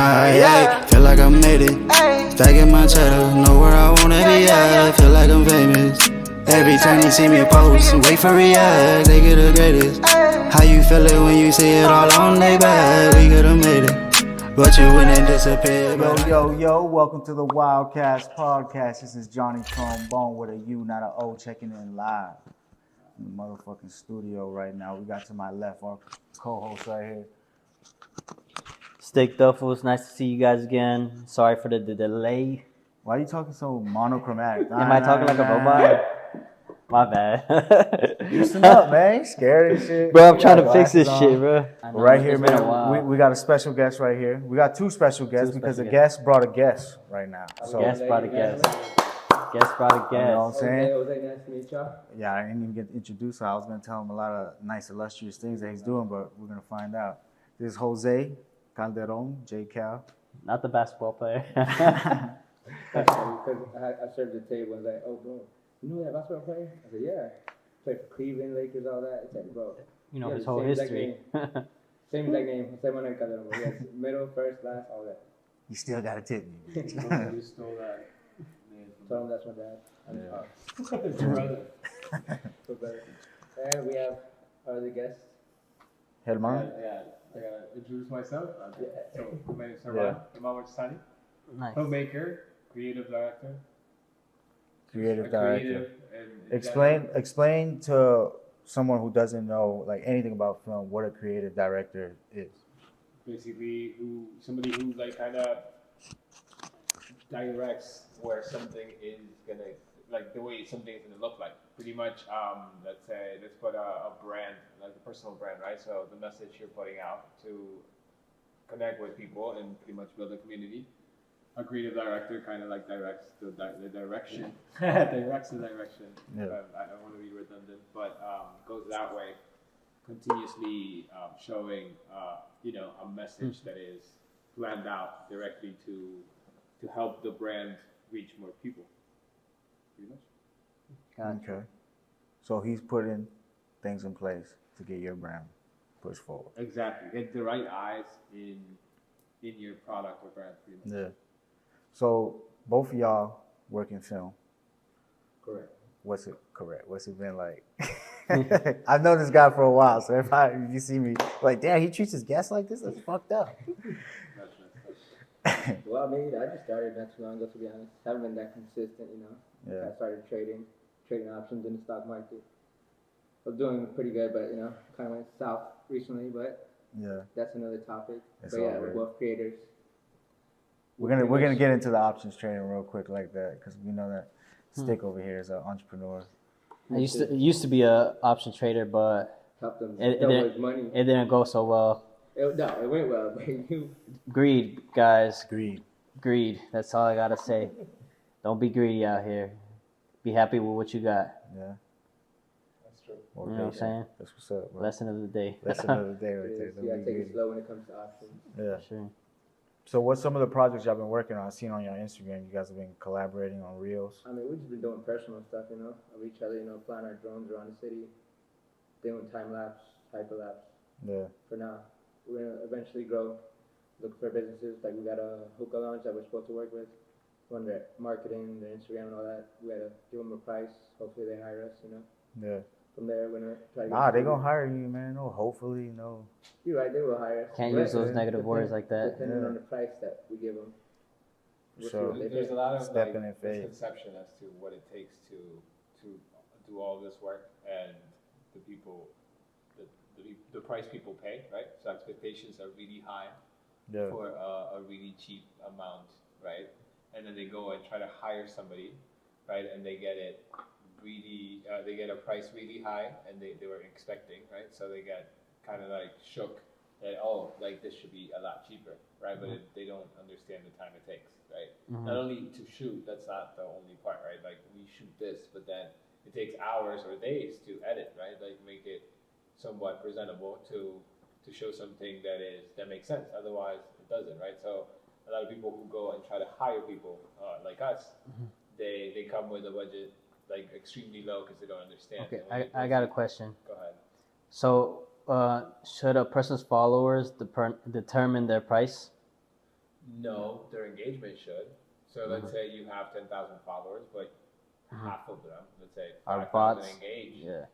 high. Yeah. Feel like I made it. Stacking my cheddar, know where I wanna be at. Feel like I'm famous. Every time you see me post, wait for react, they get the greatest. How you feel it when you see it all on they back? We could've made it, but you wouldn't disappear. Yo, welcome to the WildKast Podcast. This is Johnny Trumbone with a U, not an O, checking in live in the motherfucking studio right now. We got to my left our co-host right here. StickDuffles, nice to see you guys again. Sorry for the delay. Why are you talking so monochromatic? Am I talking like a robot? My bad. Loosen up, man. Scared and shit. Bro, I'm trying to fix this shit, bro. Right here, man. We got a special guest right here. We got two special guests because the guest brought a guest right now. So Guest brought a guest. Guest brought a guest. You know what I'm saying? Nice to meet y'all. Yeah, I didn't even get introduced, so I was going to tell him a lot of nice, illustrious things that he's doing, but we're going to find out. This is Jose Calderon, J-Cal. Not the basketball player. Because I served the table and was like, oh, bro, you know that basketball player? I said, yeah. Played for Cleveland, Lakers, all that. It's like, bro. You know his whole history. Same exact name. Jose Manuel Calderon. Yes, middle, first, last, all that. You still got to tip me. You stole that. Tell him that's my dad. It's your brother. So better. And we have our other guests. Herman? Yeah, I gotta introduce myself. So, my name is Marchesani. Nice. Filmmaker, creative director. Creative A director. and Explain to someone who doesn't know like anything about film what a creative director is. Basically, somebody who like kind of directs where something is gonna, like the way something's gonna look like. Pretty much, let's put a brand, like a personal brand, right? So the message you're putting out to connect with people and pretty much build a community. A creative director kind of like directs the direction, directs the direction. Yeah. I don't want to be redundant, but goes that way, continuously showing a message that is planned out directly to help the brand reach more people. Pretty much. Okay. So he's putting things in place to get your brand pushed forward. Exactly. Get the right eyes in your product or brand. Pretty much. Yeah. So both of y'all work in film. Correct. What's it been like? I've known this guy for a while, so if you see me like, damn, he treats his guests like this, that's fucked up. Well, I mean, I just started not too long ago, to be honest. Haven't been that consistent, Yeah. I started trading options in the stock market. I was doing pretty good, but, kind of went south recently, but Yeah. that's another topic. It's But all yeah, we're good. both creators. We're gonna get into the options trading real quick like that because we know that Stick over here is an entrepreneur. I used to be a option trader, but Helped them it double his money. didn't go so well. It went well, but Greed, guys. Greed. That's all I gotta say. Don't be greedy out here. Be happy with what you got. Yeah. That's true. Well, You know what I'm saying? That's what's up, bro. Lesson of the day. Lesson of the day right there. you Don't gotta be take it greedy. slow when it comes to options. Yeah. Sure. So what's some of the projects y'all been working on? I've seen on your Instagram you guys have been collaborating on reels. I mean, we've just been doing personal stuff, of each other, flying our drones around the city, doing time-lapse, hyperlapse. Yeah. For now, we're gonna eventually grow, look for businesses, like we got a hookah lounge that we're supposed to work with, run their marketing, their Instagram and all that. We gotta give them a price, hopefully they hire us, Yeah. From there, we're gonna try to Nah, they gonna hire you, man. No, hopefully, no. You're right, they will hire us. Can't But use those negative words like that. Depending on the price that we give them. So There's a lot of stepping in faith. misconception as to what it takes to do all this work and the people, the price people pay, right? So expectations are really high Yeah. for a really cheap amount, right? And then they go and try to hire somebody, right? And they get it really, they get a price really high, and they were expecting, right? So they get kind of like shook that, oh, like this should be a lot cheaper, right? But they don't understand the time it takes, right? Not only to shoot, that's not the only part, right? Like we shoot this, but then it takes hours or days to edit, right? Like make it somewhat presentable to show something that makes sense. Otherwise, it doesn't, right? So a lot of people who go and try to hire people like us, they come with a budget like extremely low because they don't understand. Okay, I got a question. Go ahead. So, should a person's followers determine their price? No, their engagement should. So let's say you have 10,000 followers, but half of them, let's say Are 5,000 bots? engaged. Yeah.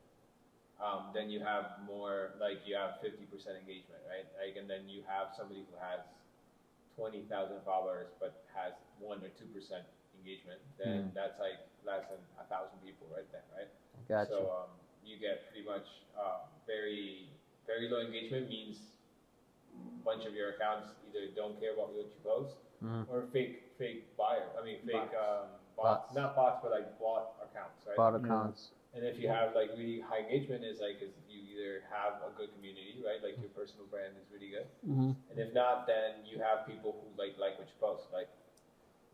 Then you have more, like you have 50% engagement, right? Like, and then you have somebody who has 20,000 followers but has 1 or 2% engagement. Then that's like less than 1,000 people right there, right? Gotcha. So you get pretty much very low engagement means a bunch of your accounts either don't care about what you post or fake buyer. I mean fake bots. Not bots, but like bot accounts, right? Bot accounts. And if you have like really high engagement, is like is you either have a good community, right? Like your personal brand is really good, and if not, then you have people who like what you post. Like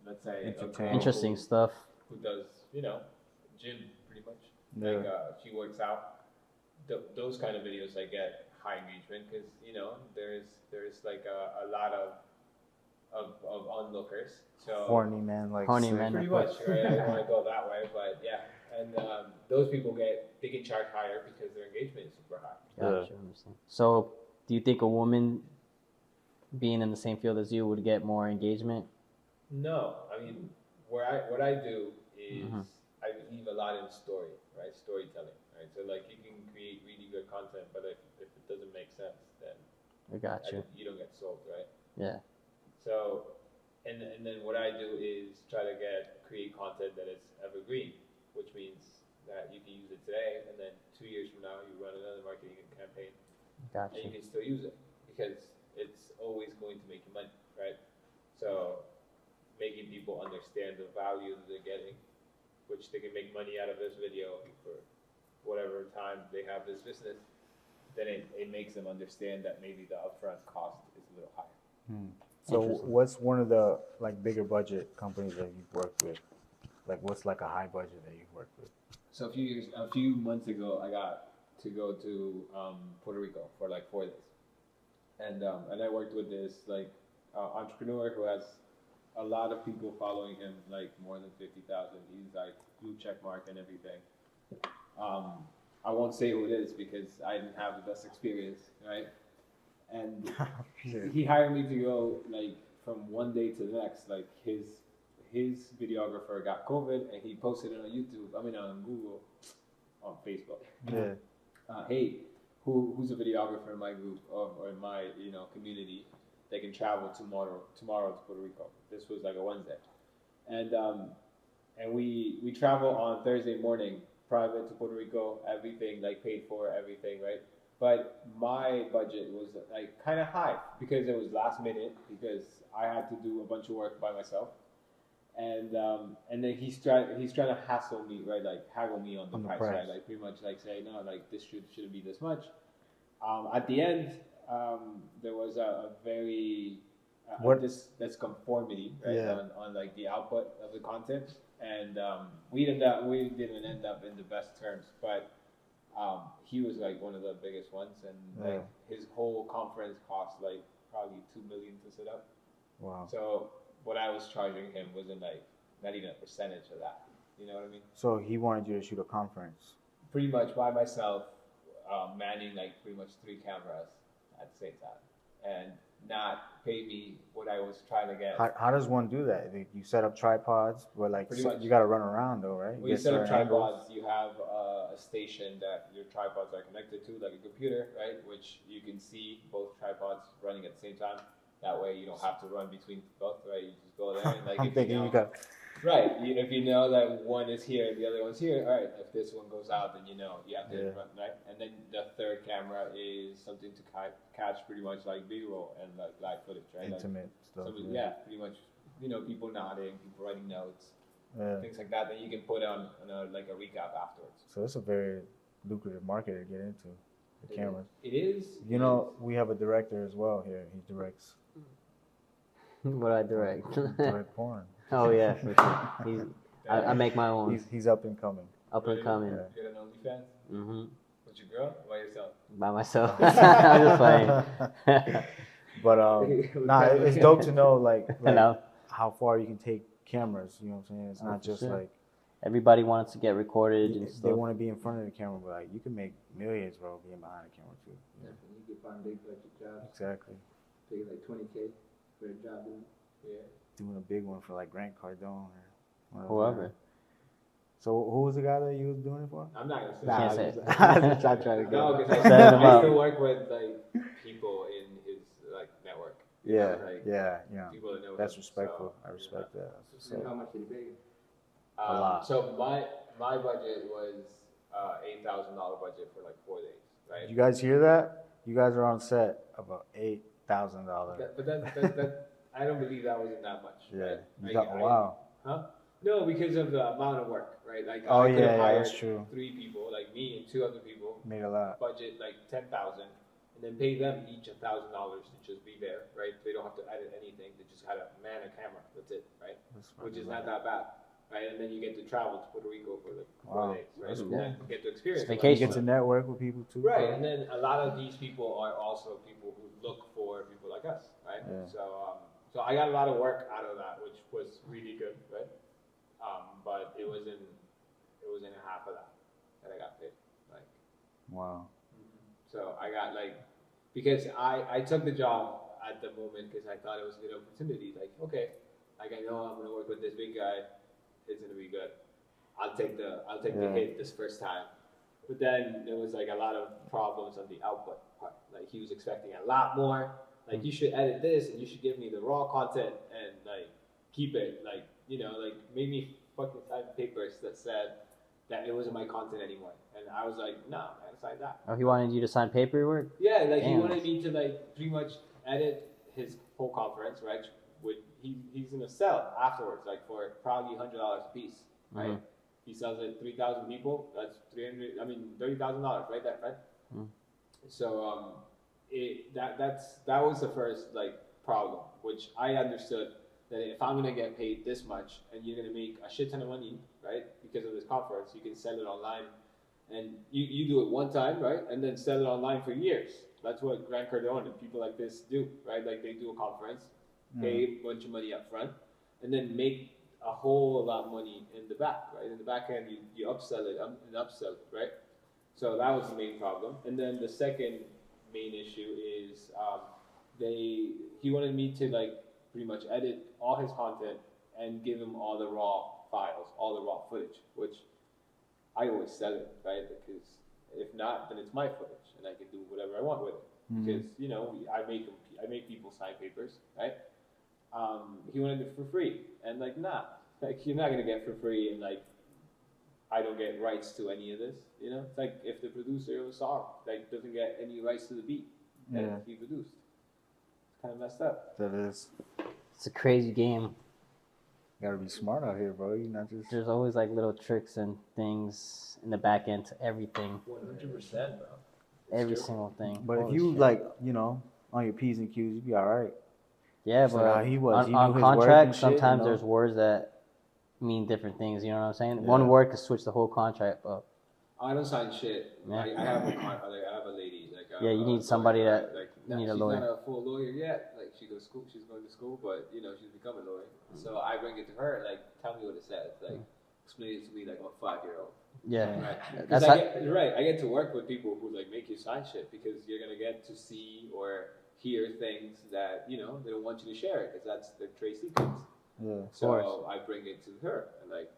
let's say a girl Interesting stuff. who does gym pretty much. Yeah. Like she works out. Those kind of videos like get high engagement because there's like a lot of onlookers. So Horny man, like Horny sick. man. pretty much, right? I don't want to go that way, but yeah. And those people they can charge higher because their engagement is super high. Gotcha. Understand. So, do you think a woman being in the same field as you would get more engagement? No, I mean, what I do is I believe a lot in storytelling, right? So like you can create really good content, but if it doesn't make sense, then I got you. you don't get sold, right? Yeah. So, and then what I do is try to create content that is evergreen, which means that you can use it today, and then 2 years from now you run another marketing campaign, Gotcha. and you can still use it because it's always going to make you money, right? So, making people understand the value that they're getting, which they can make money out of this video for whatever time they have this business, then it makes them understand that maybe the upfront cost is a little higher. So what's one of the like bigger budget companies that you've worked with? Like what's like a high budget that you've worked with? So a few months ago, I got to go to Puerto Rico for like 4 days, and I worked with this like entrepreneur who has a lot of people following him, like more than 50,000. He's like blue check mark and everything. I won't say who it is because I didn't have the best experience, right? And he hired me to go like from one day to the next. Like his videographer got COVID and he posted it on YouTube. I mean on Google, on Facebook. Yeah. Hey, who's a videographer in my group or in my community that can travel tomorrow to Puerto Rico? This was like a Wednesday, and we travel on Thursday morning, private to Puerto Rico, everything like paid for, everything, right? But my budget was like kind of high because it was last minute because I had to do a bunch of work by myself, and then he's trying to hassle me, right? Like haggle me on the price, right? Like pretty much like say no, like this shouldn't be this much. At the end, there was a very disconformity, right? Yeah. On like the output of the content, and we didn't end up in the best terms, but. He was like one of the biggest ones, and like his whole conference cost like probably $2 million to set up. Wow. So what I was charging him wasn't like not even a percentage of that. You know what I mean? So he wanted you to shoot a conference. Pretty much by myself, manning like pretty much 3 cameras at the same time, and not pay me what I was trying to get. How does one do that? You set up tripods, but like you got to run around though, right? When you set up tripods, you have a station that your tripods are connected to, like a computer, right? Which you can see both tripods running at the same time. That way you don't have to run between both, right? You just go there and like I'm thinking you got. Right, if you know that one is here and the other one's here, all right, if this one goes out, then you have to run, right? And then the third camera is something to catch pretty much like B-roll and like live footage, right? Intimate stuff. Pretty much, people nodding, people writing notes, things like that you can put on like a recap afterwards. So it's a very lucrative market to get into, the cameras. It is. We have a director as well here. He directs. What I direct? Direct porn. Oh yeah, for sure. I make my own. He's up and coming. Up and coming. You got an OnlyFans? Mm-hmm. With your girl or by yourself? By myself. I'm just playing. But it's dope to know like how far you can take cameras. You know what I'm saying? It's not just like everybody wants to get recorded and stuff. They want to be in front of the camera, but like you can make millions, bro, being behind the camera too. Yeah, you can find big budget jobs. Exactly. Take like $20K for a job. Yeah. doing a big one for like Grant Cardone or Whoever. So who was the guy that you was doing it for? I'm not gonna say. Nah, Can't say it. I was just trying to get No, it. because Set I him used up. to work with like people in his like network. You Yeah, know, like, yeah. People that know That's him, respectful. so, I respect that. So, how much did he pay you? A lot. So my budget was $8,000 budget for like 4 days, right? Did you guys hear that? You guys are on set about $8,000. But that I don't believe that wasn't that much. Yeah. Right? Wow. Huh? No, because of the amount of work, right? Like Oh, I could have yeah, hired that's true. 3 people, like me and 2 other people, Made a lot. budget like $10,000, and then pay them each $1,000 to just be there, right? They don't have to edit anything. They just gotta man a camera. That's it, right? Which is not that bad, right? And then you get to travel to Puerto Rico for like 4 days, right? That's And cool. then you get to experience It's a lot. vacation. You get to network with people too. Right, and then a lot of these people are also people who look for people like us, right? Yeah. So I got a lot of work out of that, which was really good, right? But it wasn't half of that I got paid, like. Wow. So I got like, because I took the job at the moment because I thought it was a good opportunity. Like, okay, like I know I'm gonna work with this big guy, it's gonna be good. I'll take the hit this first time. But then there was like a lot of problems on the output part. Like he was expecting a lot more. Like you should edit this and you should give me the raw content and like keep it like, you know, like made me fucking sign papers that said that it wasn't my content anymore. And I was like, no, man, sign that. Oh, he wanted you to sign paperwork? Yeah, like he Damn. wanted me to like pretty much edit his whole conference, right? He's gonna sell afterwards, like for probably $100 a piece, right? Mhm. He sells it 3,000 people. That's $30,000 right there, right? Mhm. So that was the first like problem, which I understood that if I'm gonna get paid this much and you're gonna make a shit ton of money, right? Because of this conference, you can sell it online, and you do it one time, right? And then sell it online for years. That's what Grant Cardone and people like this do, right? Like they do a conference, pay a bunch of money up front, and then make a whole lot of money in the back, right? In the back end, you upsell it and upsell it, right? So that was the main problem. And then the second main issue is he wanted me to like pretty much edit all his content and give him all the raw files, all the raw footage, which I always sell it, right? Because if not, then it's my footage, and I can do whatever I want with it. Because you know, I make people sign papers, right? He wanted it for free, and like, nah, like you're not gonna get for free, and like I don't get rights to any of this. You know, it's like if the producer of a song like doesn't get any rights to the beat that he produced, it's kind of messed up. That is. It's a crazy game. You gotta be smart out here, bro. You not just. There's always like little tricks and things in the back end to everything. 100%, bro. Every single thing. But if Holy you shit. like, you know, on your P's and Q's, you'd be all right. Yeah, So but how he was. He knew on his work and contracts, shit, sometimes you know? there's words that mean different things. You know what I'm saying? Yeah. One word could switch the whole contract up. I don't sign shit. Yeah. I have a lady. Like, Yeah, you need somebody that you need a she's lawyer. not a full lawyer yet. Like she's going to school, but you know she's become a lawyer. So I bring it to her. Like, tell me what it says. Like, explain it to me like I'm a 5-year-old. Yeah, Right. that's I get to work with people who like make you sign shit because you're gonna get to see or hear things that you know they don't want you to share it because that's their trade secrets. Yeah. So I bring it to her and like,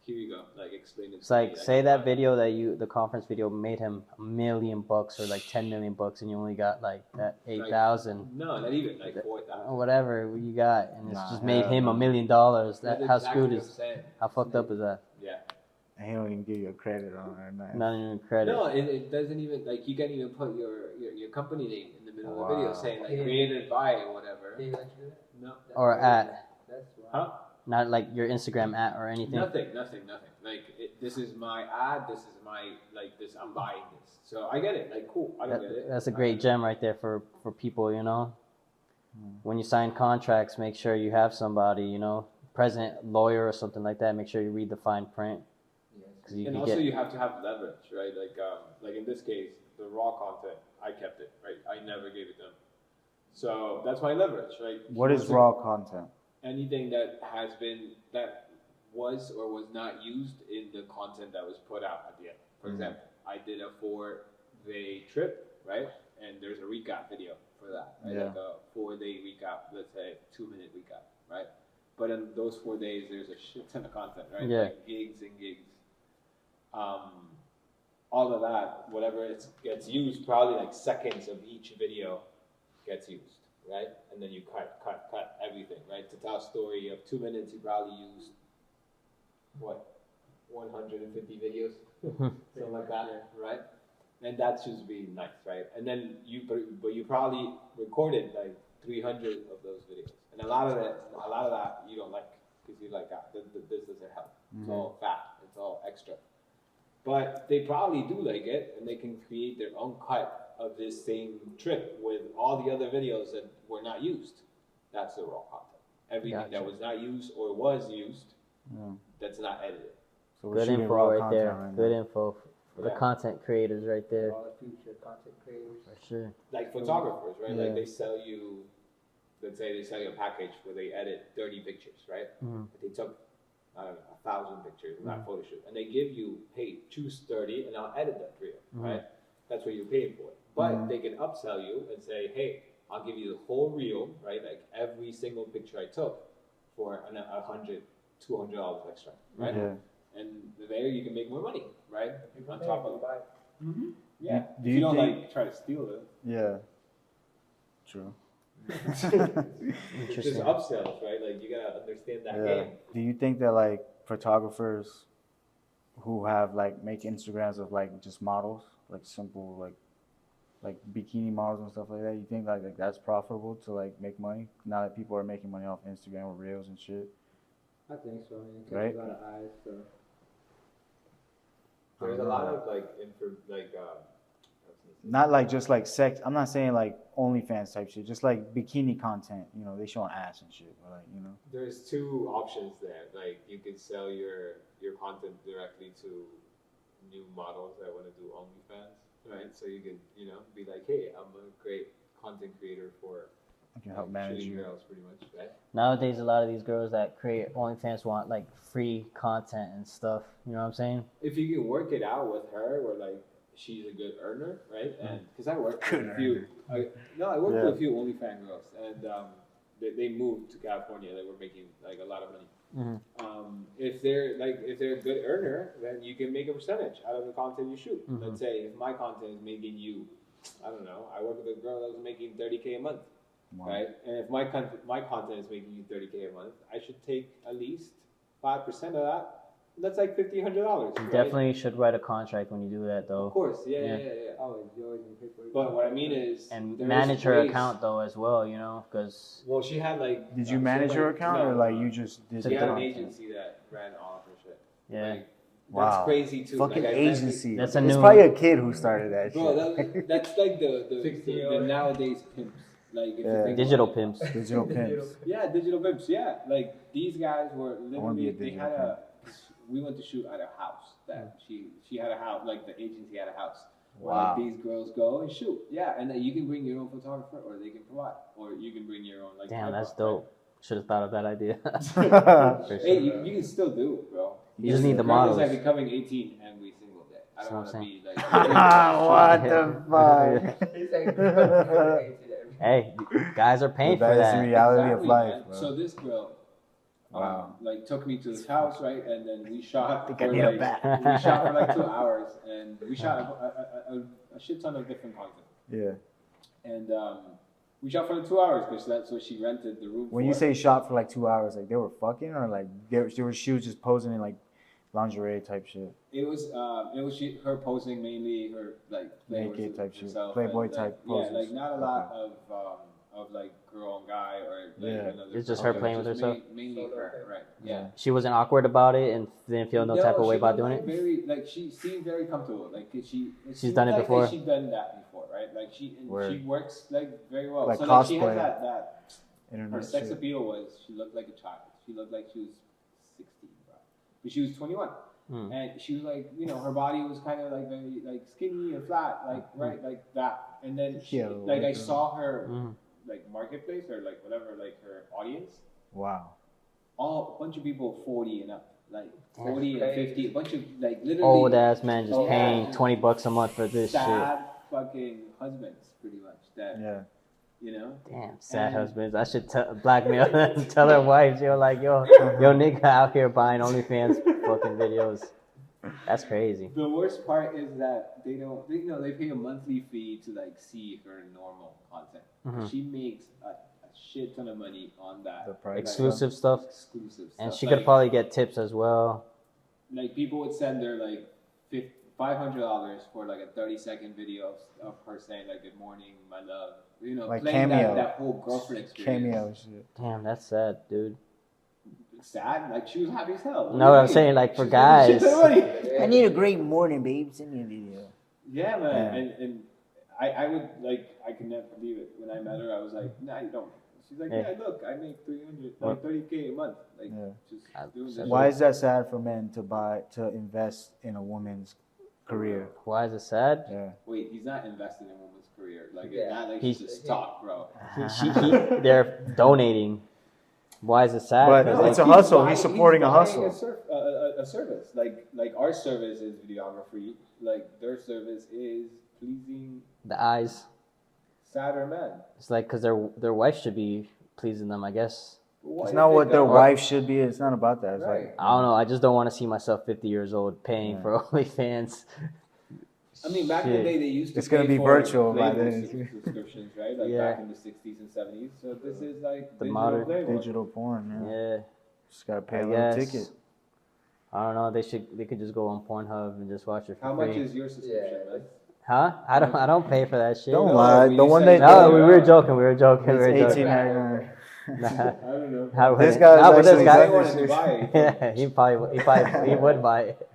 here you go, like explain it. It's to like me, say that video that the conference video made him $1 million or like $10 million, and you only got like that 8,000 No, not even like 4,000. or whatever you got, and it's Nah, just made him hell $1 no. million. That's How exactly screwed what is? I'm saying. How fucked up is that? Yeah. And he don't even give you a credit on it or nothing. Not even credit. No, it doesn't even like you can't even put your company name in the middle of the video Wow. saying like created by or whatever. No. Or at, Huh? not like your Instagram at or anything. Nothing. Like this is my ad. This is my like this. I'm buying this. So I get it. Like cool. I don't get it. That's a great gem right there for people, you know. When you sign contracts, make sure you have somebody, you know, present lawyer or something like that. Make sure you read the fine print. Cause you And can also get, you have to have leverage, right? Like in this case, the raw content, I kept it, right? I never gave it to them. So that's my leverage, right? What is raw content? Anything that was or was not used in the content that was put out at the end. For example, I did a 4-day trip, right? And there's a recap video for that, right? Yeah. Like a 4-day recap, let's say 2-minute recap, But in those 4 days, there's a shit ton of content, right? Yeah. Like gigs and gigs. All of that, whatever it gets used, probably like seconds of each video gets used, right? And then you cut everything, right? To tell a story of 2 minutes, you probably use, 150 videos? Something like that, right? And that's just being nice, right? And then you probably recorded like 300 of those videos. And a lot of that you don't like, because you're like, this doesn't help. It's all fat, it's all extra. But they probably do like it, and they can create their own cut of this same trip with all the other videos that were not used. That's the raw content. Everything that was not used or was used, that's not edited. So we're Good shooting info raw right content there. right Good now. info for the Yeah. content creators right there. All the future content creators. For sure. Like photographers, right? Yeah. Like they sell you, let's say they sell you a package where they edit 30 pictures, right? Mhm. But they took, I don't know, 1,000 pictures in that photo shoot. And they give you, hey, choose 30 and I'll edit that for you, right? That's what you're paying for. But they can upsell you and say, hey, I'll give you the whole reel, right? Like every single picture I took for $100, $200 extra, right? Yeah. And there you can make more money, right? On top of yeah. Do If you you don't think- like try to steal it. Yeah. True. It's just Interesting. upsells, right? Like you gotta understand that Yeah. game. Do you think that like photographers who have like make Instagrams of like just models, like simple like bikini models and stuff like that, you think like that's profitable to like make money now that people are making money off Instagram with reels and shit? I think so. I mean, it Right? catches a lot of eyes. So. There's a lot of like Not like just like sex. I'm not saying like OnlyFans type shit. Just like bikini content. You know, they showing ass and shit. But like, you know. there's two options there. Like you could sell your content directly to new models that want to do OnlyFans, right? So you could, be like, hey, I'm a great content creator for I can help manage shooting you. girls, pretty much, right? Nowadays, a lot of these girls that create OnlyFans want like free content and stuff. You know what I'm saying? If you can work it out with her, where like she's a good earner, right? And because I worked with a few, I worked with a few OnlyFans girls, and they moved to California. They were making like a lot of money. If they're a good earner, then you can make a percentage out of the content you shoot. Let's say if my content is making you, I don't know, I work with a girl that was making $30K a month. Wow. Right, and if my content is making you $30K a month, I should take at least 5% of that. That's like $1,500. You right? definitely should write a contract when you do that, Of though. course, yeah. Always, you always need to pay for it. But what I mean is, And there's manage her ways- account though as well, you know, because Well, she had like. Did you manage her account or like you just did She the had an content? agency that ran all of her shit. yeah, Like, Wow. That's crazy too. Fucking like, I met- agency. That's a It's new- probably a kid who started that Bro, shit. that's like the 16-year-old. nowadays pimps. Like if you Yeah. think digital about it. pimps. Digital pimps. Yeah, digital pimps. Yeah, like these guys were wanna be literally. a They digital had we went to shoot at a house that she had a house. Like the agency had a house. Where, Wow. like, these girls go and shoot. Yeah, and then you can bring your own photographer, or they can provide, or you can bring your own. Like Damn, that's tripod, dope. Should have thought of that idea. right? For Hey, sure. you can still do it, bro. You just need the Girls models. are becoming 18 every single day. I That's don't what want I'm to be like. What the fuck? He's like, Hey, guys are paying But for that is the that. reality of Exactly, life, man. bro. So this girl, Wow. like took me to his house, right, and then we shot think I for need a like bat. we shot for like 2 hours, and we shot a shit ton of different content, Yeah. and we shot for like 2 hours because that's what she rented the room. When for. you say shot for like 2 hours, like they were fucking or like she was just posing in like lingerie type shit. It was her posing, mainly her like playing Naked with type shit. herself Playboy and, type yeah, poses. like not a lot of like girl and guy or like Yeah. another. It's just her couple. playing with Just herself? mainly her, right? Yeah. She wasn't awkward about it and didn't feel no type of way she about was, doing like, it. Very like she seemed very comfortable. Like She's done it like before? She's done that before, right? Like she Word. works like very well. Like so like she cosplay. had that her Internet sex shit. appeal was she looked like a child. She looked like she was 16, bro. But she was 21. And she was like, her body was kind of like very like skinny and flat, like right, like that. And then she, Yeah, like I like, saw her like marketplace or like whatever, like her audience, Wow. a bunch of people 40 and up, like Damn. 40 and 50, a bunch of like literally Old ass man just Oh, paying yeah. $20 a month for this shit. sad fucking husbands, pretty much. That Yeah. you know. Damn, sad And- husbands. I should blackmail them, tell their wives, yo, like, yo, nigga out here buying OnlyFans fucking videos. That's crazy. The worst part is that they pay a monthly fee to like see her normal content. Mhm. She makes a shit ton of money on that. The price. Exclusive stuff. Exclusive stuff. And she Like- could probably get tips as well. Like people would send her like $500 for like a 30-second video of her saying like "Good morning, my love," you know, Like playing cameo. that whole girlfriend experience. Cameo shit. Damn, that's sad, dude. Sad, like she was happy as hell. No, I'm saying, like, for guys. I need a great morning, babe. Send me a video. Yeah, man, Yeah. and I would like I could never believe it when I met her. I was like, nah, you don't. She's like, Yeah. yeah, look, I make 30K a month, like Yeah. just doing this. Why is that sad for men to invest in a woman's career? Why is it sad? Yeah. Wait, he's not investing in a woman's career. Like Yeah. it's not like He's- he's a stock, bro. They're donating. Why is it sad? But 'Cause, it's a like, hustle. He's supporting a buying hustle. A service. Like our service is videography. Like their service is pleasing the eyes. sadder men. It's like because their wife should be pleasing them, I guess. Why It's do not you what think their that? wife should be. It's not about that. It's Right. like I don't know. I just don't want to see myself 50 years old paying for OnlyFans. I mean, back in the Shit. day, they used to It's gonna pay be for virtual by Playboy then. subscriptions, right? Like Yeah. back in the 60s and 70s. So this is like The digital modern Playboy. digital porn. Yeah. Yeah, Just gotta pay I a little guess. ticket. I don't know. They could just go on Pornhub and just watch it for How free. much is your subscription, Yeah. man? Huh? I don't pay for that shit. Don't No, lie. but The you one said they No, that. we were joking. We were joking. We were it's joking. $18.99. Nah, I don't know. I This wouldn't. guy's No, but this actually guy, I wanted to buy it. yeah, he would buy it.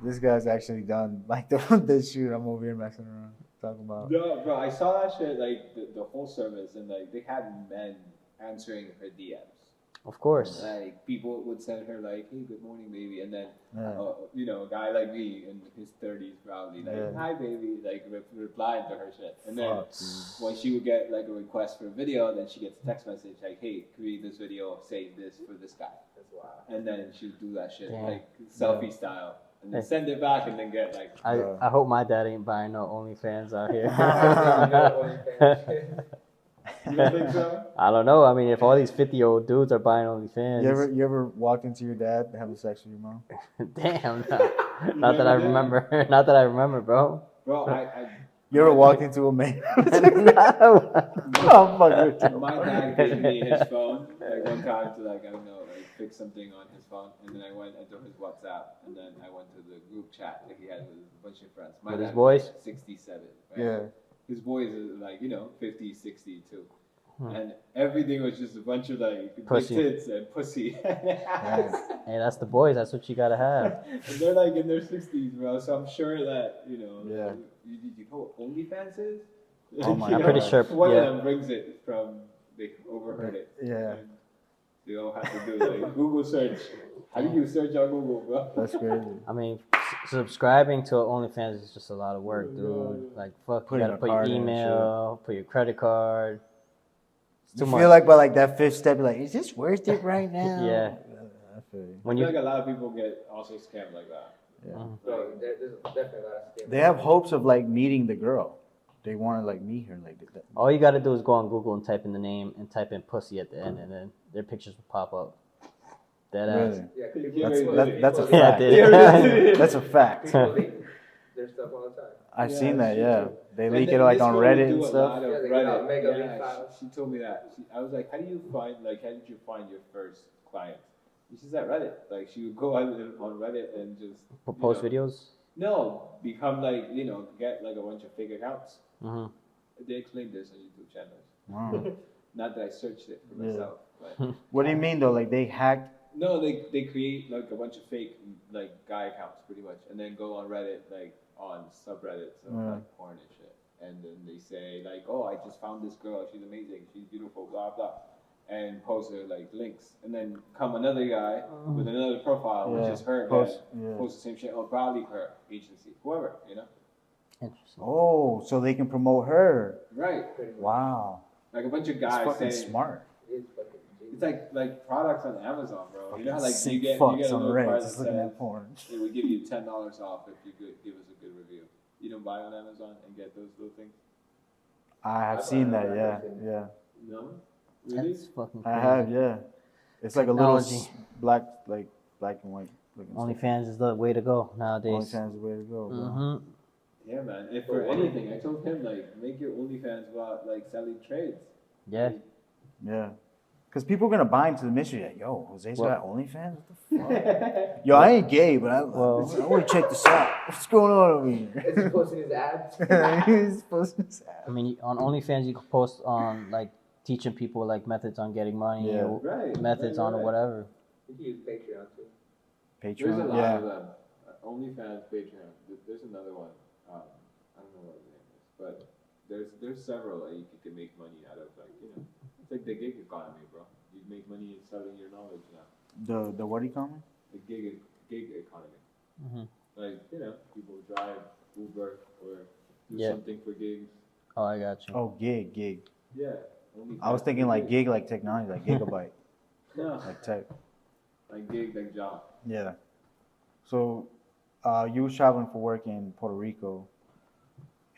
This guy's actually done like this shoot. I'm over here messing around talking about. No, bro, I saw that shit, like, the whole service, and, like, they had men answering her DMs. Of course. Like, people would send her, like, hey, good morning, baby, and then, Yeah. you know, a guy like me in his 30s probably, like, Yeah. hi, baby, like, replying to her shit. And then Fuck. when she would get, like, a request for a video, then she gets a text message, like, hey, create this video, say this for this guy. That's wild. And then she would do that shit, Damn. like, selfie style. And then Hey. send it back and then get, like, I hope my dad ain't buying no OnlyFans out here. you don't think so? I don't know. I mean, if all these 50-year-old dudes are buying OnlyFans, You ever walked into your dad and have sex with your mom? damn. Not that I remember. Not that I remember, bro. Bro, You ever walked into a man? No. I'm fucking with you. My dad gave me his phone like one time to like I don't know like fix something on his phone, and then I went into his WhatsApp, and then I went to the group chat that he had with a bunch of friends. My With his dad boys? was 67. Right? Yeah. His boys are like 50, 60 too. Hmm. And everything was just a bunch of like big Pussy. tits and pussy. Hey, that's the boys. That's what you gotta have. And they're like in their 60s, bro. So I'm sure that Yeah. you know what OnlyFans is? Oh my I'm pretty God. sure. One Yeah. of them brings it from they overheard it. Yeah. And they all have to do like Google search. How do you search on Google, bro? That's crazy. I mean, subscribing to OnlyFans is just a lot of work, dude. Like, fuck, Putting you gotta a put your card in and email, put your credit card. It's You too feel much. like by like that fifth step, you're like, is this worth it right now? Yeah. I feel you. When I feel you, like a lot of people get also scammed like that. Yeah. So there's definitely a lot of scams. They have hopes of like meeting the girl. They want to like meet her like that. all you gotta do is go on Google and type in the name and type in pussy at the end, and then their pictures will pop up. Dead ass. Really? Yeah, That's a Yeah, I fact. did. That's a fact. People leak their stuff all the time. I've Yeah, seen that. she Yeah, too. they And leak then it like this on girl would Reddit do and a stuff. lot of Yeah, they give out Reddit. mega Yeah, link files. she told me that. I was like, how did you find your first client? And she's at Reddit. Like she would go on Reddit and just Post you know, videos. No, become like get like a bunch of fake accounts. Hmm. They explained this on YouTube channels. Wow. Not that I searched it for Yeah. myself, but What do you mean though? Like they hacked? no, they create like a bunch of fake like guy accounts pretty much, and then go on Reddit like on subreddits of Yeah. like porn and shit, and then they say like, oh, I just found this girl, she's amazing, she's beautiful, blah blah, and post her like links, and then come another guy with another profile, Yeah. which is her, Post- again, yeah. post the same shit, or probably her agency, whoever, Interesting. Oh, so they can promote her. right? Pretty much. Wow. Like a bunch of That's guys fucking saying. smart. It is fucking genius. It's like products on Amazon, bro. You know how like Sick you get fucks a on little Reddit card just that looking says at porn. it would give you $10 off if you could give us a good review. You don't buy on Amazon and get those little things. I have I've seen that. never Yeah, seen it. yeah. No, really? That's fucking I crazy. have. Yeah. It's like a little Technology. black and white. looking stuff. OnlyFans is the way to go nowadays. OnlyFans is the way to go, bro. Mm-hmm. Yeah, man. If For anything, I told him like make your OnlyFans about like selling trades. Yeah. Yeah. Because people are going to buy into the mystery that, yo, Jose's Well- got OnlyFans? What the fuck? Yo, I ain't gay, but I want to check this out. What's going on over here? Is he posting his ads? He's posting his ass. I mean, on OnlyFans, you can post on like teaching people like methods on getting money, Yeah. or Right. methods on You whatever. You can use Patreon too. There's a Patreon? lot Yeah. of them. OnlyFans, Patreon. There's another one. I don't know what the name is, but there's several that you can make money out of. Like it's like the gig economy, bro. You make money in selling your knowledge now. The what do you call me? The gig economy. Mm-hmm. Like people drive Uber or do Yeah. something for gigs. Oh, I got you. Oh, gig. Yeah. I was thinking like gig, like technology, like gigabyte, No, like tech. like gig, like job. Yeah. So, you was traveling for work in Puerto Rico,